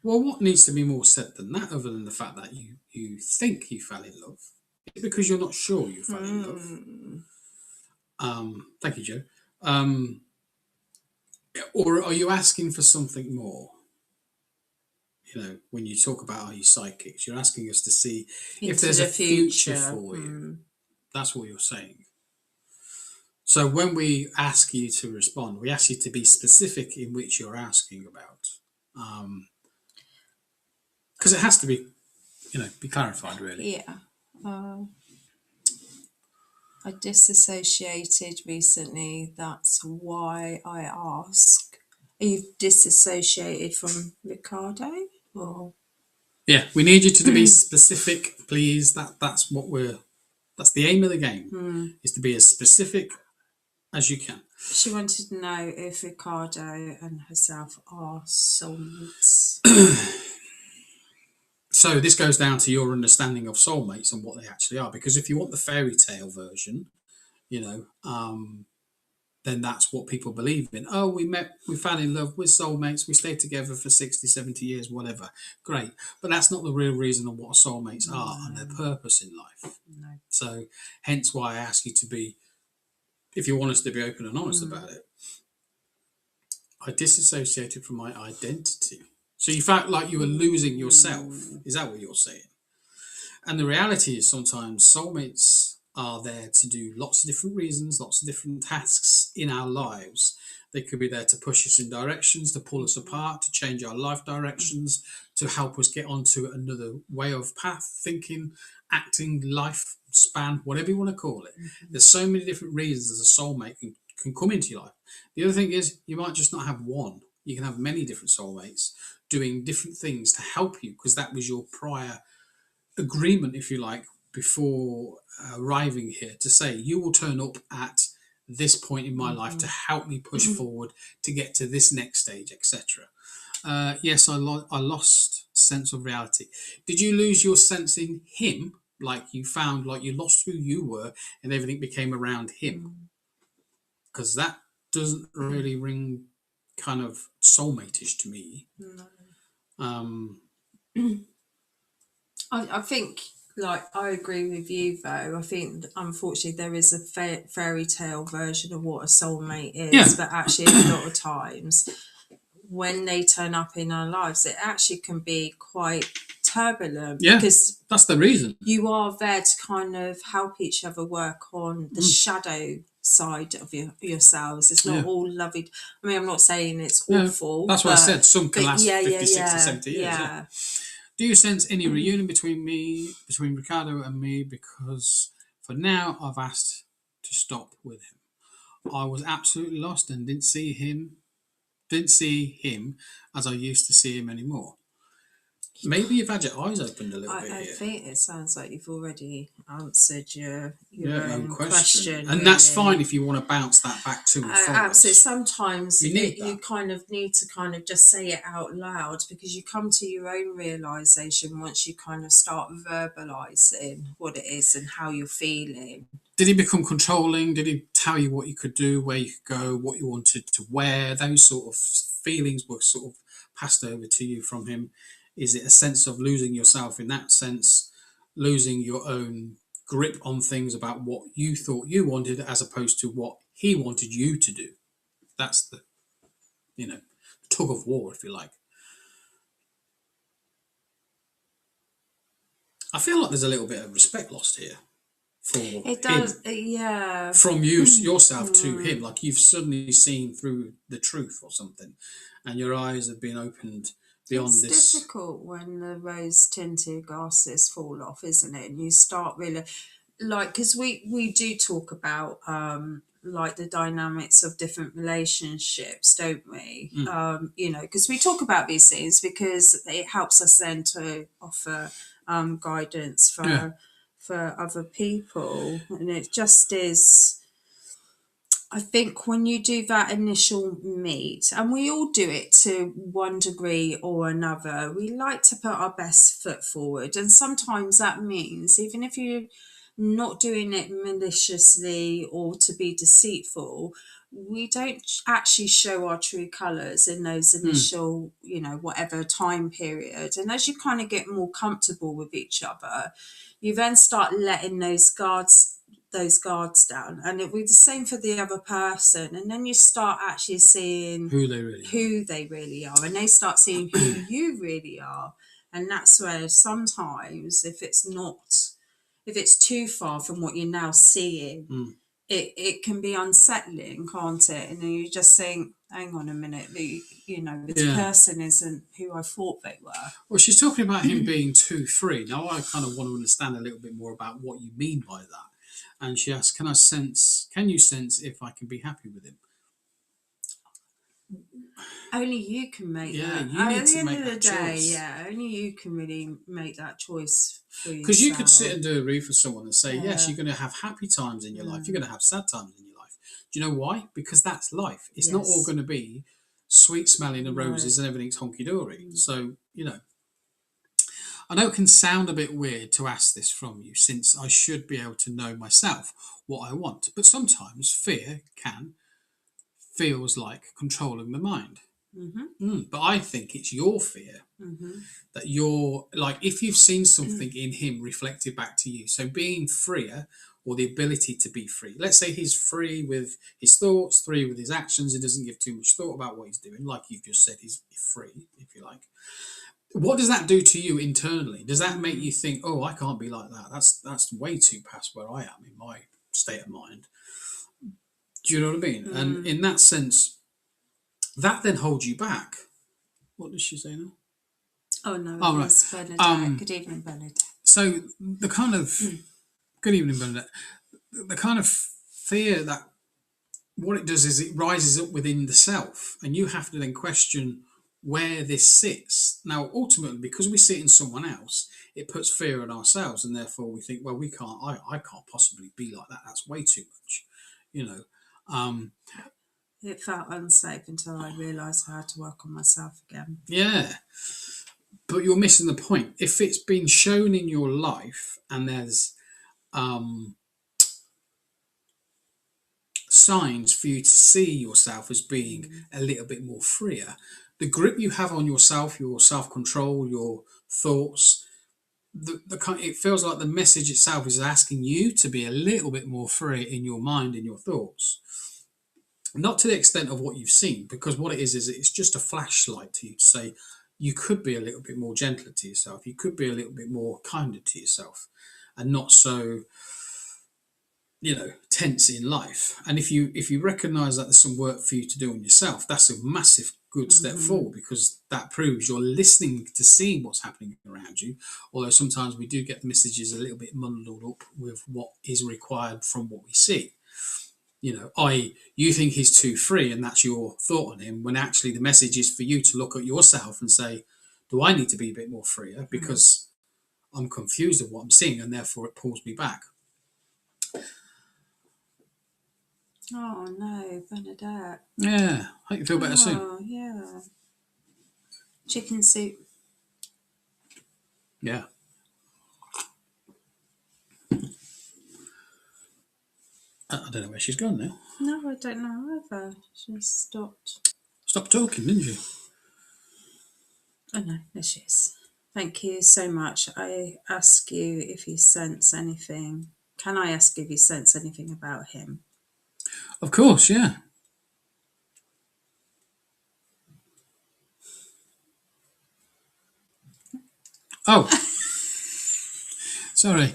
Well, what needs to be more said than that, other than the fact that you think you fell in love? It's because you're not sure you fell in love. Thank you, Joe. Or are you asking for something more? When you talk about are you psychics, you're asking us to see if there's a future for you. That's what you're saying. So when we ask you to respond, we ask you to be specific in which you're asking about. Because it has to be, be clarified, really. Yeah. I disassociated recently. That's why I ask. Are you disassociated from Ricardo? Well, Yeah, we need you to be specific, please. That's the aim of the game, is to be as specific as you can. she wanted to know if Ricardo and herself are soulmates. So this goes down to your understanding of soulmates and what they actually are. Because if you want the fairy tale version, you know, then that's what people believe in. Oh, we met, we fell in love, we're soulmates, we stayed together for 60, 70 years, whatever. Great. But that's not the real reason of what soulmates are and their purpose in life. No. So hence why I ask you to be, if you want us to be open and honest about it, I disassociated from my identity. So you felt like you were losing yourself. Is that what you're saying? And the reality is sometimes soulmates are there to do lots of different reasons, lots of different tasks in our lives. They could be there to push us in directions, to pull us apart, to change our life directions, to help us get onto another way of path, thinking, acting, life span, whatever you want to call it. There's so many different reasons as a soulmate can come into your life. The other thing is you might just not have one. You can have many different soulmates doing different things to help you because that was your prior agreement, if you like, before arriving here to say you will turn up at this point in my life to help me push forward to get to this next stage, etc. Yes, I lost sense of reality. Did you lose your sense in him? Like you found, like you lost who you were, and everything became around him? Because that doesn't really ring kind of soulmate-ish to me. No. I think, like, I agree with you, though. I think, unfortunately, there is a fairy tale version of what a soulmate is, Yeah. but actually, a lot of times, when they turn up in our lives, it actually can be quite turbulent Yeah, because that's the reason. you are there to kind of help each other work on the shadow side of yourselves. It's not all lovey. I mean, I'm not saying it's awful. That's what I said. Some can last yeah, 50, 60, yeah, 70 years. yeah. Do you sense any reunion between Ricardo and me? Because for now, I've asked to stop with him. I was absolutely lost and didn't see him as I used to see him anymore. Maybe you've had your eyes opened a little bit I here. think it sounds like you've already answered your Own own question. And that's fine if you want to bounce that back to and from Absolutely. us. Sometimes You kind of need to kind of just say it out loud because you come to your own realization once you kind of start verbalizing what it is and how you're feeling. Did he become controlling? Did he tell you what you could do, where you could go, what you wanted to wear? Those sort of feelings were sort of passed over to you from him. Is it a sense of losing yourself in that sense, losing your own grip on things about what you thought you wanted as opposed to what he wanted you to do? That's the, tug of war, if you like. I feel like there's a little bit of respect lost here for It does, him. yeah. From yourself to him, like you've suddenly seen through the truth or something, and your eyes have been opened beyond It's this. difficult when the rose tinted glasses fall off, isn't it? And you start really, like, because we do talk about like the dynamics of different relationships, don't we? Because we talk about these things because it helps us then to offer guidance for other people, and it just is. I think when you do that initial meet, and we all do it to one degree or another, we like to put our best foot forward. And sometimes that means, even if you're not doing it maliciously or to be deceitful, we don't actually show our true colours in those initial, whatever time period. And as you kind of get more comfortable with each other, you then start letting those guards down, and it'll be the same for the other person, and then you start actually seeing Who they really are, and they start seeing who you really are. And that's where sometimes if it's too far from what you're now seeing, it can be unsettling, can't it? And then you just think, hang on a minute, this person isn't who I thought they were. Well, she's talking about him being too free. Now I kind of want to understand a little bit more about what you mean by that. And she asks, can you sense if I can be happy with him? Only you can make Yeah, that. you At need the to end make of the that day, choice. yeah, only you can really make that choice for Because you could sit yourself. and do a read for someone and say, yes, Yeah. you're going to have happy times in your life. You're Mm. going to have sad times in your life. Do you know why? Because that's life. It's not all Yes. going to be sweet smelling of No. roses and everything's honky dory. Mm. So, I know it can sound a bit weird to ask this from you since I should be able to know myself what I want. But sometimes fear feels like controlling the mind. Mm-hmm. But I think it's your fear Mm-hmm. that you're like, if you've seen something in him reflected back to you, so being freer or the ability to be free, let's say he's free with his thoughts, free with his actions, he doesn't give too much thought about what he's doing, like you've just said, he's free, if you like. What does that do to you internally? Does that make you think, oh, I can't be like that, that's way too past where I am in my state of mind? Do you know what I mean? And Mm. in that sense, that then holds you back. What does she say now? Oh no, Oh, it right. was Bernadette. um Good evening, Bernadette. so the kind of good evening, Bernadette. The kind of fear that what it does is it rises up within the self, and you have to then question where this sits. Now, ultimately, because we see it in someone else, it puts fear in ourselves, and therefore we think, well, we can't. I can't possibly be like that. That's way too much, you know. Um, It felt unsafe until I realised I had to work on myself again. yeah, but you're missing the point. If it's been shown in your life, and there's um, signs for you to see yourself as being Mm. a little bit more freer. The grip you have on yourself, your self control, your thoughts, it feels like the message itself is asking you to be a little bit more free in your mind and your thoughts. Not to the extent of what you've seen, because what it is it's just a flashlight to you to say you could be a little bit more gentler to yourself, you could be a little bit more kinder to yourself, and not so tense in life. And if you recognize that there's some work for you to do on yourself, that's a massive good step Mm-hmm. forward, because that proves you're listening to see what's happening around you. Although sometimes we do get the messages a little bit muddled up with what is required from what we see. You think he's too free, and that's your thought on him, when actually the message is for you to look at yourself and say, do I need to be a bit more freer, Mm. because I'm confused of what I'm seeing, and therefore it pulls me back. Oh no, Bernadette. Yeah, I hope you feel better soon. Oh yeah. Chicken soup. Yeah. I don't know where she's gone now. No, I don't know either. She stopped. Stop talking, didn't you? Oh no, there she is. Thank you so much. I ask you if you sense anything. Can I ask if you sense anything about him? Of course, yeah. Oh, sorry.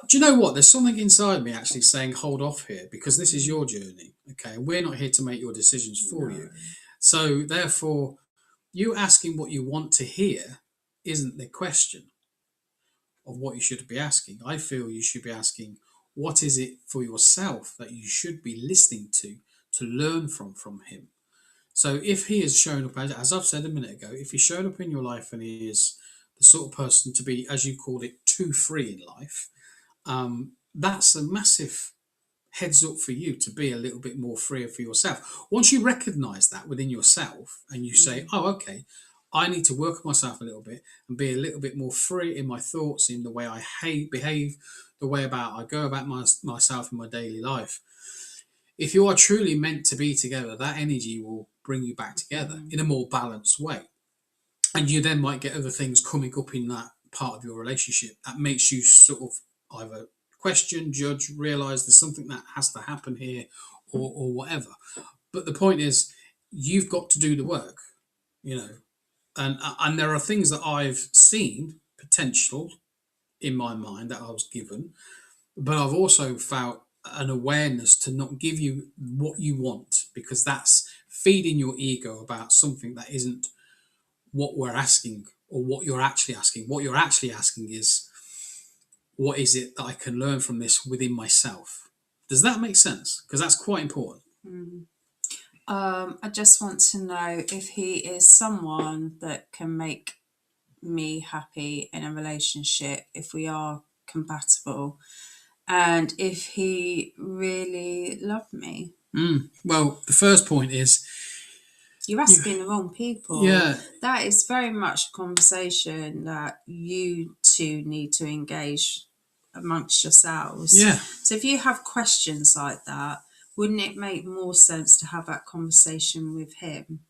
Do you know what? There's something inside me actually saying, hold off here, because this is your journey, okay? And we're not here to make your decisions for you. No. So, therefore, you asking what you want to hear isn't the question of what you should be asking. I feel you should be asking, what is it for yourself that you should be listening to learn from him? So if he has shown up, as I've said a minute ago, if he's shown up in your life and he is the sort of person to be, as you called it, too free in life, that's a massive heads up for you to be a little bit more freer for yourself. Once you recognize that within yourself and you say, oh, okay, I need to work on myself a little bit and be a little bit more free in my thoughts, in the way I behave, the way I go about myself in my daily life. If you are truly meant to be together, that energy will bring you back together in a more balanced way. And you then might get other things coming up in that part of your relationship that makes you sort of either question, judge, realize there's something that has to happen here, or whatever. But the point is, you've got to do the work, you know. And there are things that I've seen potential in my mind that I was given, but I've also felt an awareness to not give you what you want, because that's feeding your ego about something that isn't what we're asking, or what you're actually asking. What you're actually asking is, what is it that I can learn from this within myself? Does that make sense? Because that's quite important. Mm. I just want to know if he is someone that can make me happy in a relationship, if we are compatible, and if he really loved me. Well, the first point is You're you. asking the wrong people. Yeah, That is very much a conversation that you two need to engage amongst yourselves. yeah. So if you have questions like that, wouldn't it make more sense to have that conversation with him?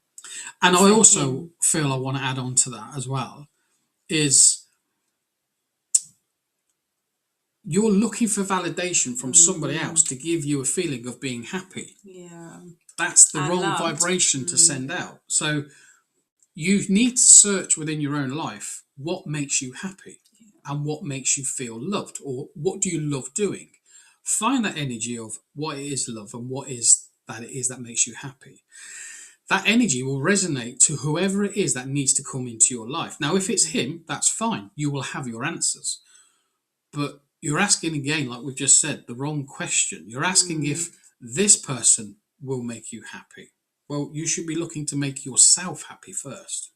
And I For also him. feel I want to add on to that as well is you're looking for validation from somebody else to give you a feeling of being happy. Yeah. That's the And wrong loved. vibration to send out. So you need to search within your own life what makes you happy and what makes you feel loved, or what do you love doing. Find that energy of what it is love and what is that it is that makes you happy. That energy will resonate to whoever it is that needs to come into your life. Now, if it's him, that's fine. You will have your answers. But you're asking again, like we've just said, the wrong question. You're asking if this person will make you happy. Well, you should be looking to make yourself happy first.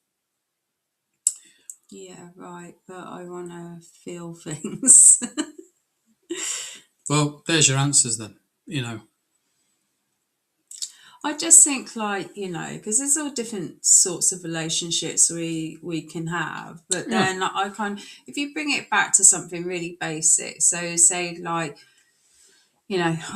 Yeah, right. But I want to feel things. Well, there's your answers then. You know, I just think, like, because there's all different sorts of relationships we can have, but yeah, then I kind if you bring it back to something really basic, so say like,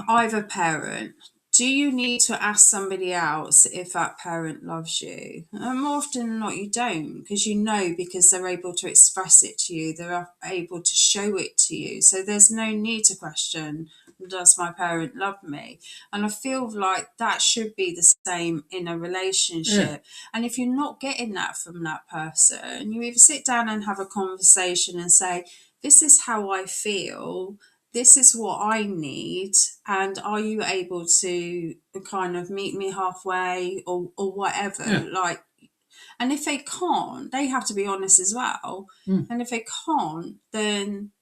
either parent, do you need to ask somebody else if that parent loves you? And more often than not, you don't, because they're able to express it to you, they're able to show it to you. So there's no need to question, does my parent love me? And I feel like that should be the same in a yeah, relationship. And if you're not getting that from that person, you either sit down and have a conversation and say, this is how I feel, this is what I need, and are you able to kind of meet me halfway, or whatever? yeah. Like, and if they can't, they have to be honest as well. Mm. And if they can't, then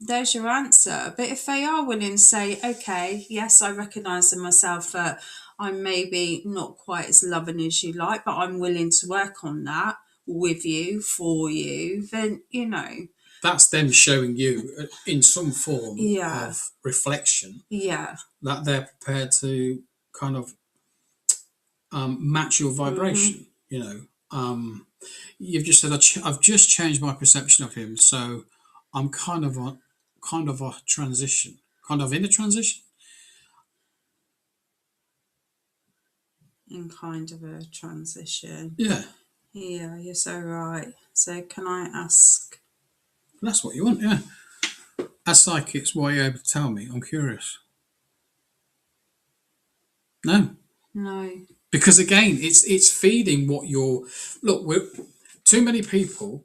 there's your answer. But if they are willing to say, okay, yes, I recognise in myself that I'm maybe not quite as loving as you like, but I'm willing to work on that with you, for you, then, That's them showing you in some form yeah, of reflection yeah. that they're prepared to kind of match your vibration. You know, you've just said I've just changed my perception of him, so I'm kind of a transition, kind of in a transition. In kind of a transition. Yeah, Yeah, you're so right. So, can I ask? that's what you want. Yeah, as psychics, why are you able to tell me? I'm curious. No, No. because again, it's feeding what you're. Look, too many people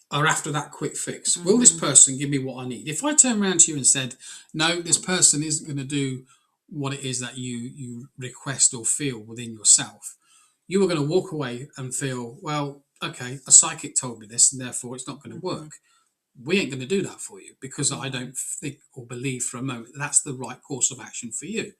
are after that quick fix. Will this person give me what I need? If I turn around to you and said, no, this person isn't going to do what it is that you request or feel within yourself, you are going to walk away and feel, well, okay, a psychic told me this, and therefore it's not going to work. We ain't going to do that for you because I don't think or believe for a moment that's the right course of action for you.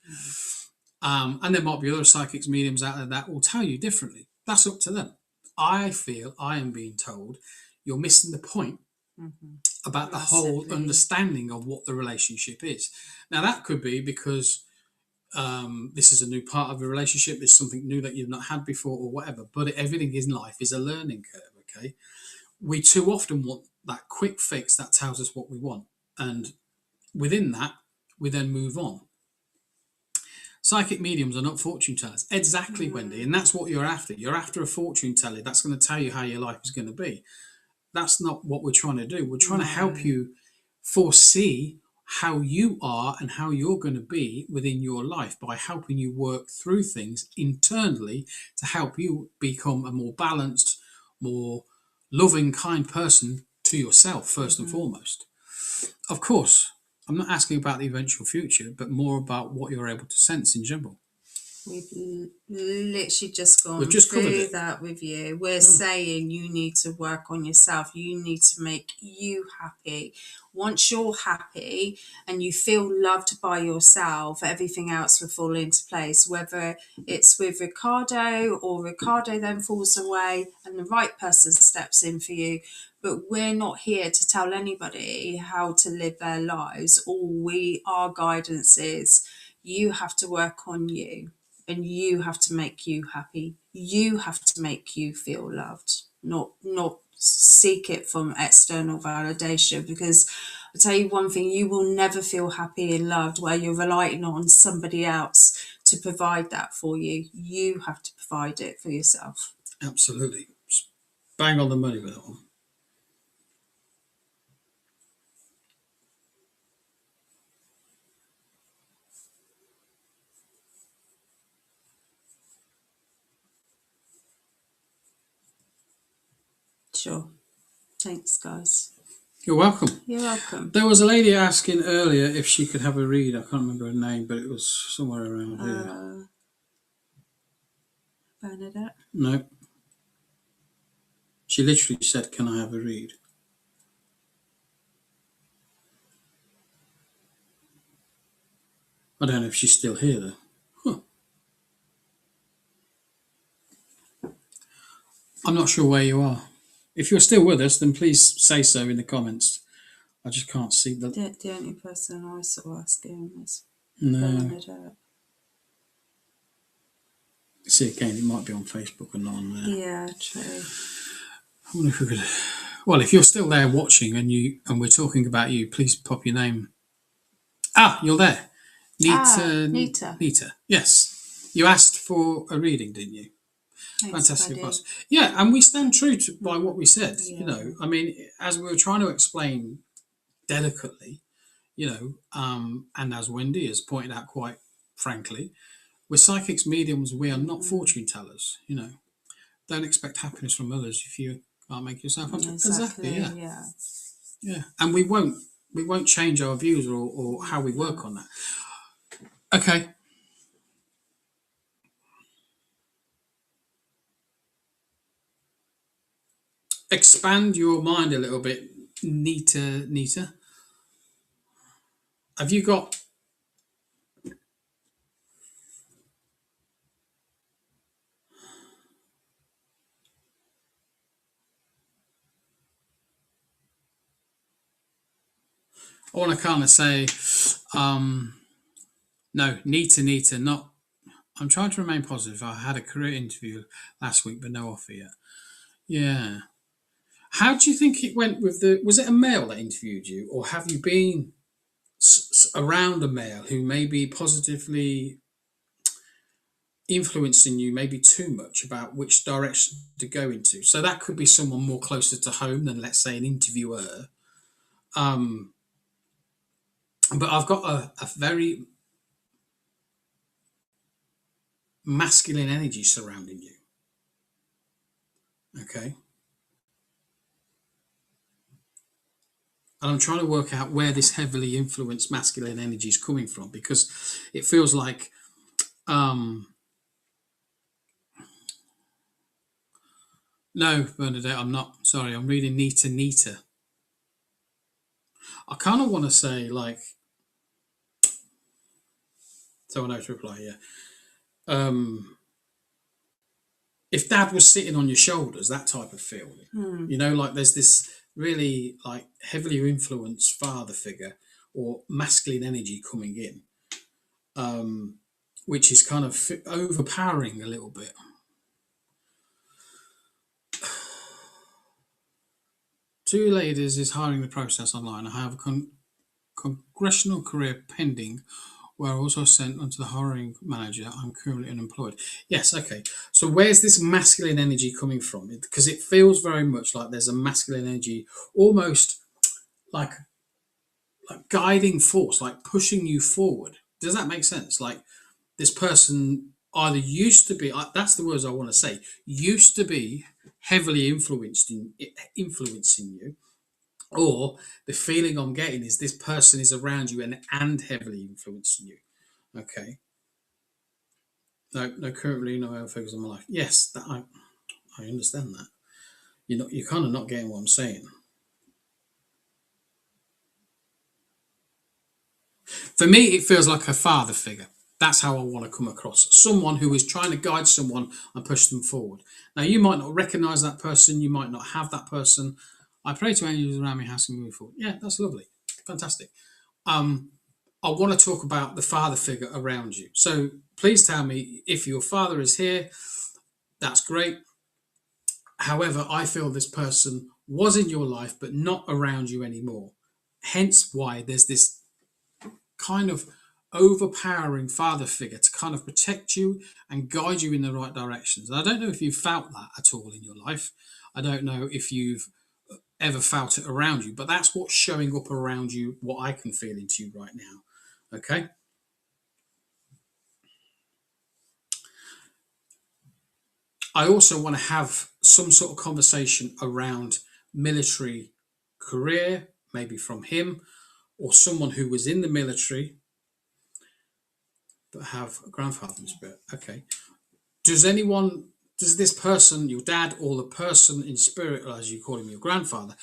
And there might be other psychics, mediums out there that will tell you differently. That's up to them. I feel I am being told you're missing the point about the whole Massively. understanding of what the relationship is. Now, that could be because this is a new part of a relationship, it's something new that you've not had before, or whatever. But everything in life is a learning curve, okay? We too often want that quick fix that tells us what we want. And within that, we then move on. Psychic mediums are not fortune tellers. Exactly, Wendy. And that's what you're after. You're after a fortune teller that's going to tell you how your life is going to be. That's not what we're trying to do. We're trying to help you foresee how you are and how you're going to be within your life by helping you work through things internally to help you become a more balanced, more loving, kind person to yourself, first and foremost. Of course, I'm not asking about the eventual future, but more about what you're able to sense in general. We've literally just We've gone just covered through it. that with you. We're saying you need to work on yourself. You need to make you happy. Once you're happy and you feel loved by yourself, everything else will fall into place. Whether it's with Ricardo or Ricardo then falls away and the right person steps in for you. But we're not here to tell anybody how to live their lives. Our guidance is you have to work on you. And you have to make you happy. You have to make you feel loved, not seek it from external validation. Because I'll tell you one thing, you will never feel happy and loved where you're relying on somebody else to provide that for you. You have to provide it for yourself. Absolutely. Bang on the money with that one. Sure. Thanks, guys. You're welcome. You're welcome. There was a lady asking earlier if she could have a read. I can't remember her name, but it was somewhere around here. Bernadette? No. She literally said, "Can I have a read?" I don't know if she's still here, though. I'm not sure where you are. If you're still with us, then please say so in the comments. I just can't see the... The only person I saw asking was No. Bernadette. See, again, it might be on Facebook and not on there. Yeah, true. I wonder if we could... Well, if you're still there watching and we're talking about you, please pop your name. Ah, you're there. Nita. Nita. Yes. You asked for a reading, didn't you? Thanks, Fantastic buddy. advice. Yeah, and we stand true by what we said. Yeah. You know, I mean, as we were trying to explain delicately, you know, and as Wendy has pointed out quite frankly, we're psychics, mediums. We are not fortune tellers. You know, don't expect happiness from others if you can't make yourself happy. Exactly. Yeah, and we won't change our views or how we work on that. Okay. Expand your mind a little bit, Nita. Have you got... I want to kind of say, no, Nita, not... I'm trying to remain positive. I had a career interview last week, but no offer yet. Yeah. How do you think it went with the... Was it a male that interviewed you, or have you been around a male who may be positively influencing you, maybe too much about which direction to go into? So that could be someone more closer to home than, let's say, an interviewer. But I've got a very masculine energy surrounding you. Okay. And I'm trying to work out where this heavily influenced masculine energy is coming from, because it feels like no, Bernadette, I'm not. Sorry, I'm reading Nita. I kind of want to say, like, so I know to reply, yeah. If dad was sitting on your shoulders, that type of feeling. You know, like there's this really like heavily influenced father figure or masculine energy coming in, which is kind of overpowering a little bit. Two ladies is hiring the process online. I have a congressional career pending where I also sent onto the hiring manager. I'm currently unemployed. Yes, okay. So where's this masculine energy coming from? Because it feels very much like there's a masculine energy, almost like guiding force, like pushing you forward. Does that make sense? Like this person either used to be, that's the words I want to say, used to be heavily influencing you, or the feeling I'm getting is this person is around you and heavily influencing you. Okay. No, no, currently no male figures in my life. Yes, that I understand that. You're kind of not getting what I'm saying. For me, it feels like a father figure. That's how I want to come across. Someone who is trying to guide someone and push them forward. Now, you might not recognize that person. You might not have that person. I pray to angels around me, house and move forward. Yeah, that's lovely. Fantastic. Um, I want to talk about the father figure around you. So please tell me if your father is here. That's great. However, I feel this person was in your life, but not around you anymore. Hence why there's this kind of overpowering father figure to kind of protect you and guide you in the right directions. And I don't know if you've felt that at all in your life. I don't know if you've ever felt it around you, but that's what's showing up around you, what I can feel into you right now. Okay. I also want to have some sort of conversation around military career, maybe from him or someone who was in the military but have a grandfather in spirit. Okay. Does anyone, does this person, your dad, or the person in spirit, or as you call him, your grandfather?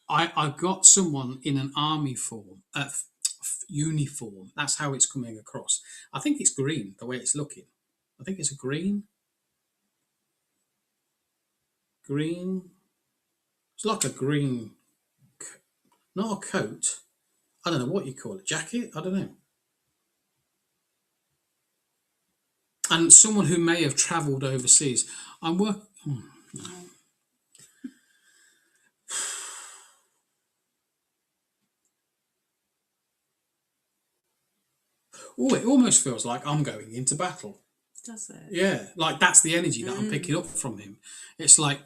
I got someone in an army form, uniform. That's how it's coming across. I think it's green, the way it's looking. I think it's a green. It's like a green, not a coat. I don't know what you call it, jacket. I don't know. And someone who may have travelled overseas. I'm work. Oh, it almost feels like I'm going into battle. Does it? Yeah, like that's the energy that I'm picking up from him. It's like,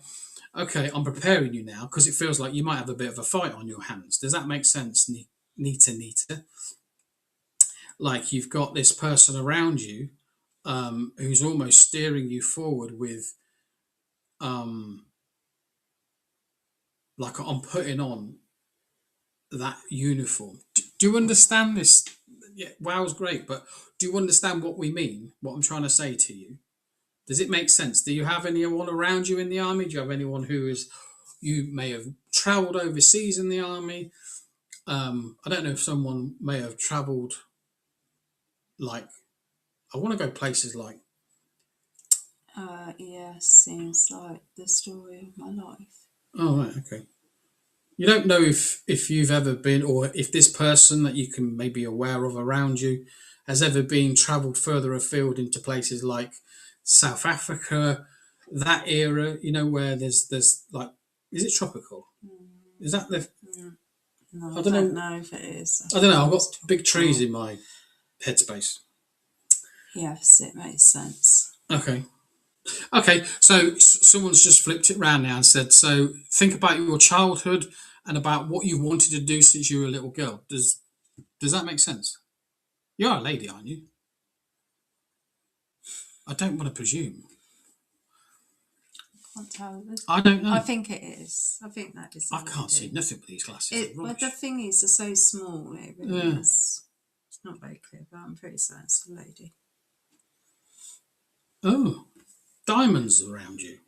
okay, I'm preparing you now because it feels like you might have a bit of a fight on your hands. Does that make sense? Nita. Like you've got this person around you who's almost steering you forward with, um, like I'm putting on that uniform. Do you understand this? Yeah, wow's great, but do you understand what we mean? What I'm trying to say to you? Does it make sense? Do you have anyone around you in the army? Do you have anyone who is you may have travelled overseas in the army? I don't know if someone may have travelled like I want to go places like Yeah, seems like the story of my life. oh right, okay. You don't know if you've ever been or if this person that you can maybe aware of around you has ever been travelled further afield into places like South Africa, that era, where there's like is it tropical? Is that the No, I I don't don't know. know if it is. I don't know. I've It got was big trees tropical. in my headspace. Yes, it makes sense. Okay. Okay. So someone's just flipped it round now and said, so think about your childhood and about what you wanted to do since you were a little girl. Does that make sense? You're a lady, aren't you? I don't want to presume. Can't tell. I don't know. I think it is. I think that is. I can't see nothing with these glasses. But the thingies are so small. It really Yeah. is. It's not very clear, but I'm pretty certain it's a lady. Oh, diamonds around you.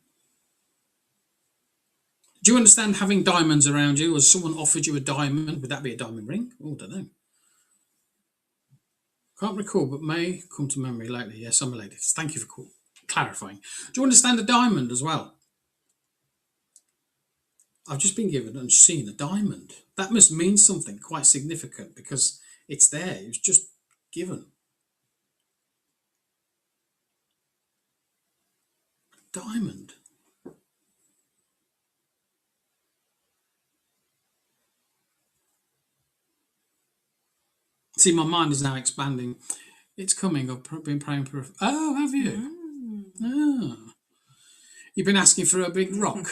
Do you understand having diamonds around you? Has someone offered you a diamond? Would that be a diamond ring? Oh, I don't know. Can't recall, but may come to memory lately. Yes, I'm a lady. Thank you for clarifying. Do you understand a diamond as well? I've just been given and seen a diamond. That must mean something quite significant because it's there. It was just given. Diamond. See, my mind is now expanding. It's coming. I've been praying for. Oh, have you? Oh. You've been asking for a big rock.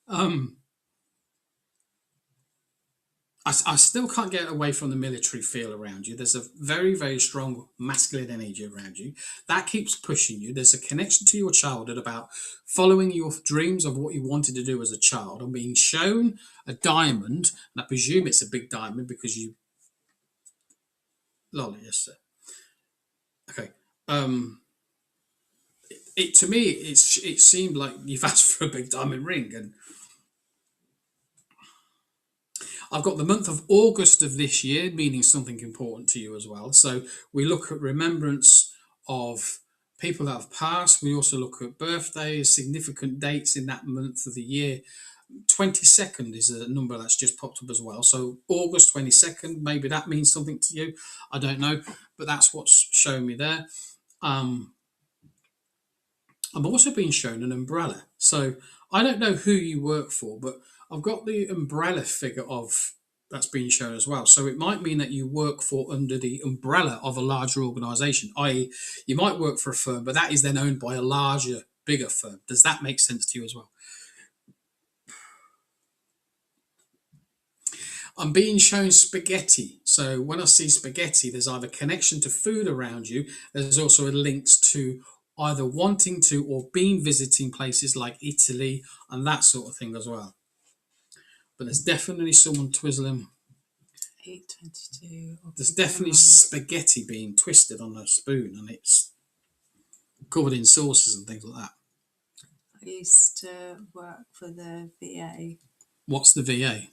um, I still can't get away from the military feel around you. There's a very, very strong masculine energy around you. That keeps pushing you. There's a connection to your childhood about following your dreams of what you wanted to do as a child and being shown a diamond. And I presume it's a big diamond because you... Lolly, yes, sir. Okay. it to me, it seemed like you've asked for a big diamond ring, and I've got the month of August of this year, meaning something important to you as well. So we look at remembrance of people that have passed. We also look at birthdays, significant dates in that month of the year. 22nd is a number that's just popped up as well. So August 22nd, maybe that means something to you. I don't know, but that's what's showing me there. Um, I'm also being shown an umbrella. So I don't know who you work for, but I've got the umbrella figure of that's being shown as well. So it might mean that you work for under the umbrella of a larger organisation, i.e., you might work for a firm, but that is then owned by a larger, bigger firm. Does that make sense to you as well? I'm being shown spaghetti. So when I see spaghetti, there's either connection to food around you. There's also a links to either wanting to or being visiting places like Italy and that sort of thing as well. But there's definitely someone twizzling. 8:22. There's definitely spaghetti being twisted on a spoon, and it's covered in sauces and things like that. I used to work for the VA. What's the VA?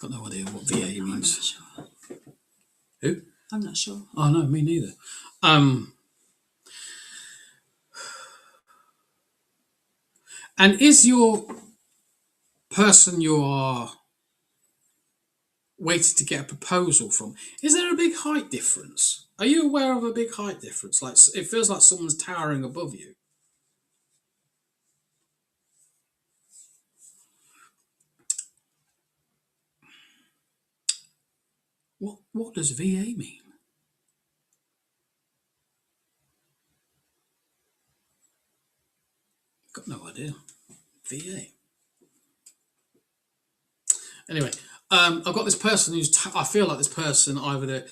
Got no idea what VA means. I'm not sure. Who? I'm not sure. Oh no, me neither. And is your person you are waiting to get a proposal from, is there a big height difference? Are you aware of a big height difference? Like, it feels like someone's towering above you. What does VA mean? Got no idea. VA. Anyway, I've got this person I feel like this person either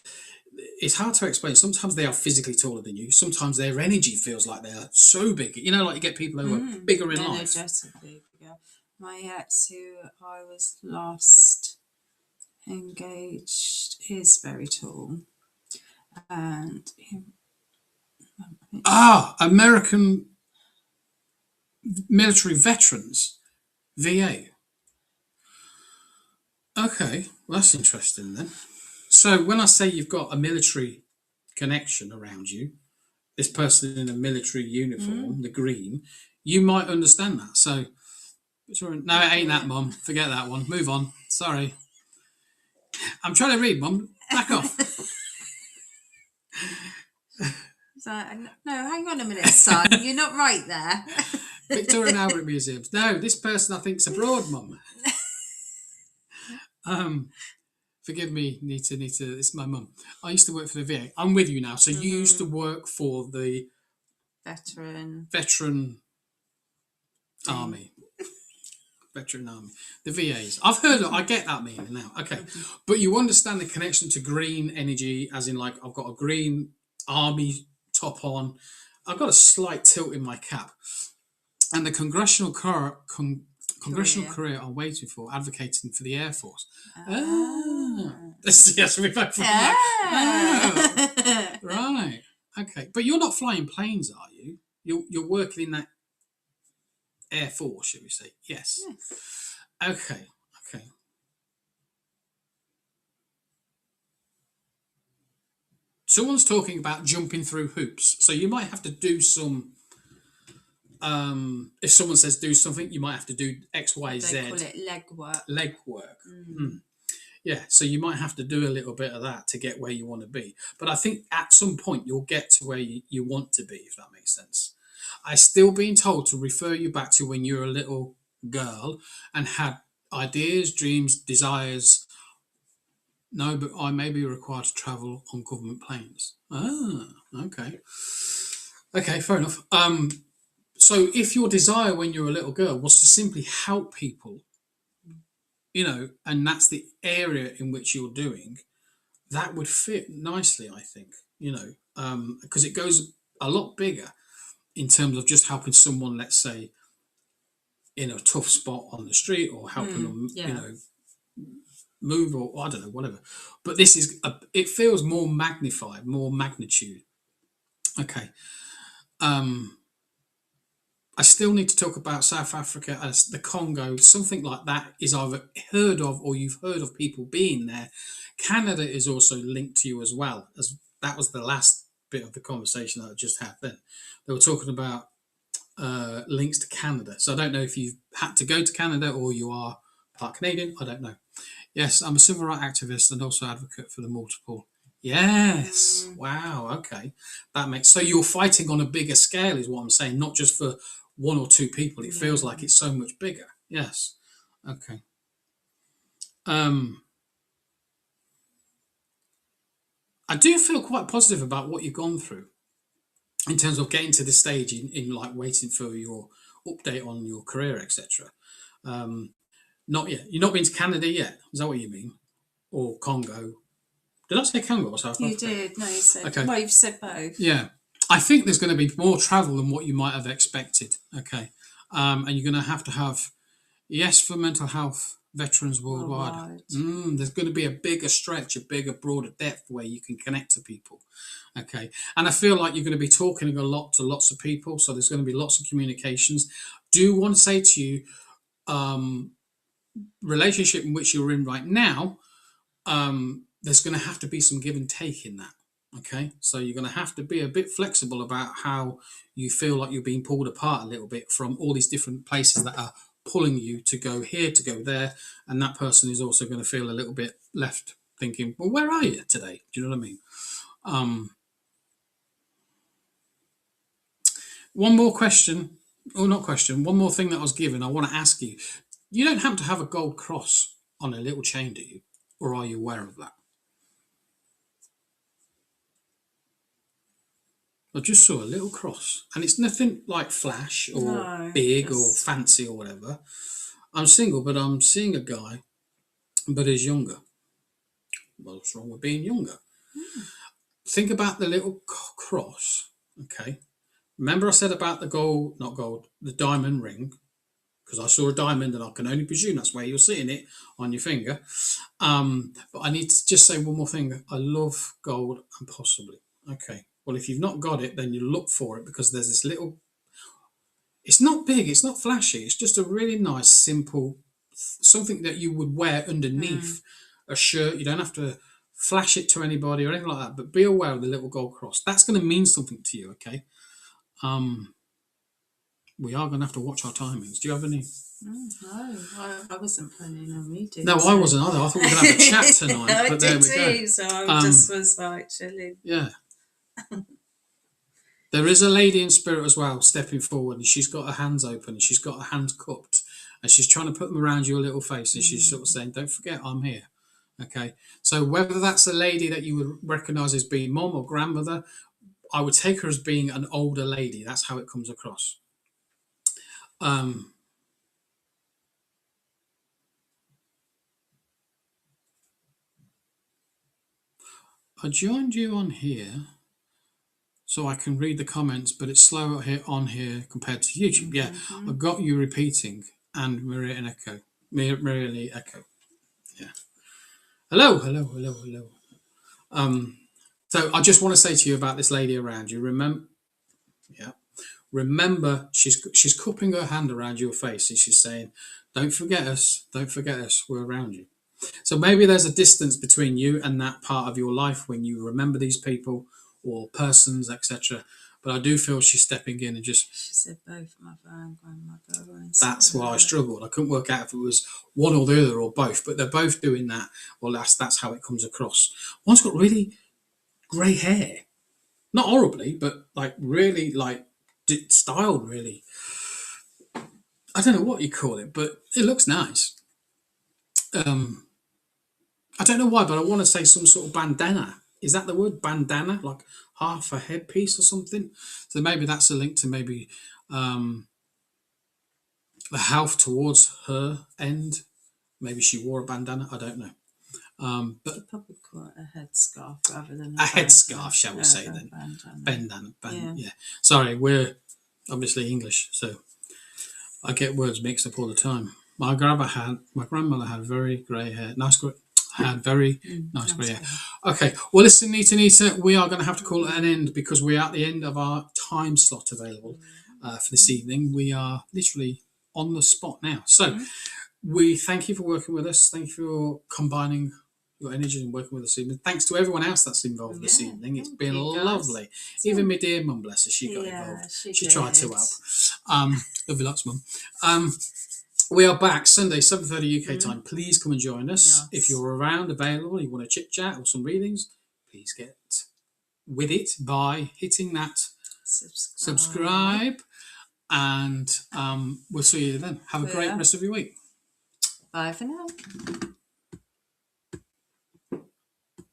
it's hard to explain. Sometimes they are physically taller than you. Sometimes their energy feels like they are so big. You know, like you get people who are bigger in life. Energetically bigger. My ex, who I was last engaged, is very tall, and American military veterans, VA. Okay, well, that's interesting then. So when I say you've got a military connection around you, this person in a military uniform, the green, you might understand that. So, no, it ain't that, Mum. Forget that one. Move on. Sorry. I'm trying to read, Mum. Back off. So, no, hang on a minute, son. You're not right there. Victoria and Albert Museums. No, this person I think's abroad, Mum. Forgive me, Nita. It's my mum. I used to work for the VA. I'm with you now. So you used to work for the veteran army. Veteran army. The VAs. I've heard I get that meaning now. Okay. But you understand the connection to green energy, as in, like, I've got a green army top on. I've got a slight tilt in my cap. And the congressional career I'm waiting for, advocating for the Air Force. Yes, we're back from that. Right. Okay. But you're not flying planes, are you? You're working in that Air Force, should we say? Yes. Okay. Someone's talking about jumping through hoops. So you might have to do some... if someone says do something, you might have to do X, Y, Z. They call it leg work. Leg work. Yeah, so you might have to do a little bit of that to get where you want to be. But I think at some point you'll get to where you want to be, if that makes sense. I'm still being told to refer you back to when you were a little girl and had ideas, dreams, desires. No, but I may be required to travel on government planes. Okay. Okay, fair enough. So if your desire when you were a little girl was to simply help people, and that's the area in which you're doing, that would fit nicely, I think, because it goes a lot bigger in terms of just helping someone, let's say, in a tough spot on the street or helping them, move or I don't know, whatever. But this is, it feels more magnified, more magnitude. Okay. I still need to talk about South Africa as the Congo. Something like that is either heard of or you've heard of people being there. Canada is also linked to you as well, as that was the last bit of the conversation that I just had then. They were talking about links to Canada. So I don't know if you've had to go to Canada or you are part Canadian. I don't know. Yes, I'm a civil rights activist and also advocate for the multiple. Yes. Wow. Okay. That makes so you're fighting on a bigger scale, is what I'm saying, not just for one or two people. It feels like it's so much bigger. Yes. Okay. I do feel quite positive about what you've gone through in terms of getting to this stage in like waiting for your update on your career, etc. Not yet. You're not been to Canada yet. Is that what you mean? Or Congo? Did I say Congo or South You Africa? did. No, you said. Okay. Well, you've said both. Yeah. I think there's going to be more travel than what you might have expected. Okay. And you're going to have, yes, for mental health veterans worldwide. There's going to be a bigger stretch, a bigger, broader depth where you can connect to people. Okay. And I feel like you're going to be talking a lot to lots of people. So there's going to be lots of communications. Do want to say to you, relationship in which you're in right now, there's going to have to be some give and take in that. Okay, so you're going to have to be a bit flexible about how you feel like you're being pulled apart a little bit from all these different places that are pulling you to go here, to go there, and that person is also going to feel a little bit left thinking, well, where are you today? Do you know what I mean? One more question, or not question, one more thing that I was given, I want to ask you. You don't happen to have a gold cross on a little chain, do you? Or are you aware of that? I just saw a little cross, and it's nothing like flash or big or fancy or whatever. I'm single, but I'm seeing a guy, but he's younger. What's wrong with being younger? Think about the little cross, okay? Remember I said about the gold, not gold, the diamond ring, because I saw a diamond and I can only presume that's where you're seeing it on your finger. But I need to just say one more thing. I love gold and possibly. Okay. Well, if you've not got it, then you look for it because there's this little. It's not big, it's not flashy, it's just a really nice, simple something that you would wear underneath a shirt. You don't have to flash it to anybody or anything like that, but be aware of the little gold cross. That's going to mean something to you, okay? We are going to have to watch our timings. Do you have any? No, I wasn't planning on meeting. No, I wasn't either. I thought we were going to have a chat tonight. But there we go. So I just was like chilling. Yeah. There is a lady in spirit as well stepping forward, and she's got her hands open, and she's got her hands cupped, and she's trying to put them around your little face, and she's sort of saying, don't forget, I'm here. Okay. So whether that's a lady that you would recognise as being mom or grandmother, I would take her as being an older lady. That's how it comes across. I joined you on here so I can read the comments, but it's slower here on here compared to YouTube. Yeah, I've got you repeating and Maria and Echo. Maria Lee Echo. Yeah. Hello. So I just want to say to you about this lady around you. Remember, she's cupping her hand around your face and she's saying, don't forget us, we're around you. So maybe there's a distance between you and that part of your life when you remember these people or persons, etc. But I do feel she's stepping in and just... She said both mother and grandmother. That's why I struggled. I couldn't work out if it was one or the other or both, but they're both doing that. Well, that's how it comes across. One's got really grey hair. Not horribly, but like really like styled really. I don't know what you call it, but it looks nice. I don't know why, but I want to say some sort of bandana. Is that the word? Bandana? Like half a headpiece or something? So maybe that's a link to maybe the health towards her end. Maybe she wore a bandana. I don't know. But you probably call it a headscarf rather than a headscarf, shall we say then? Bandana. Yeah. Sorry, we're obviously English, so I get words mixed up all the time. My grandmother had very grey hair. Nice, had very nice grey hair. Okay, well, listen, Nita, we are going to have to call it an end because we're at the end of our time slot available for this evening. We are literally on the spot now. So we thank you for working with us. Thank you for combining your energy and working with us this evening. Thanks to everyone else that's involved this evening. It's been lovely. Even my dear mum, bless her, she got involved. She tried to help. Love you lots, mum. We are back Sunday, 7:30 UK time. Please come and join us. If you're around, available, you want to chit chat or some readings, please get with it by hitting that subscribe. And we'll see you then. Have a great rest of your week. Bye for now.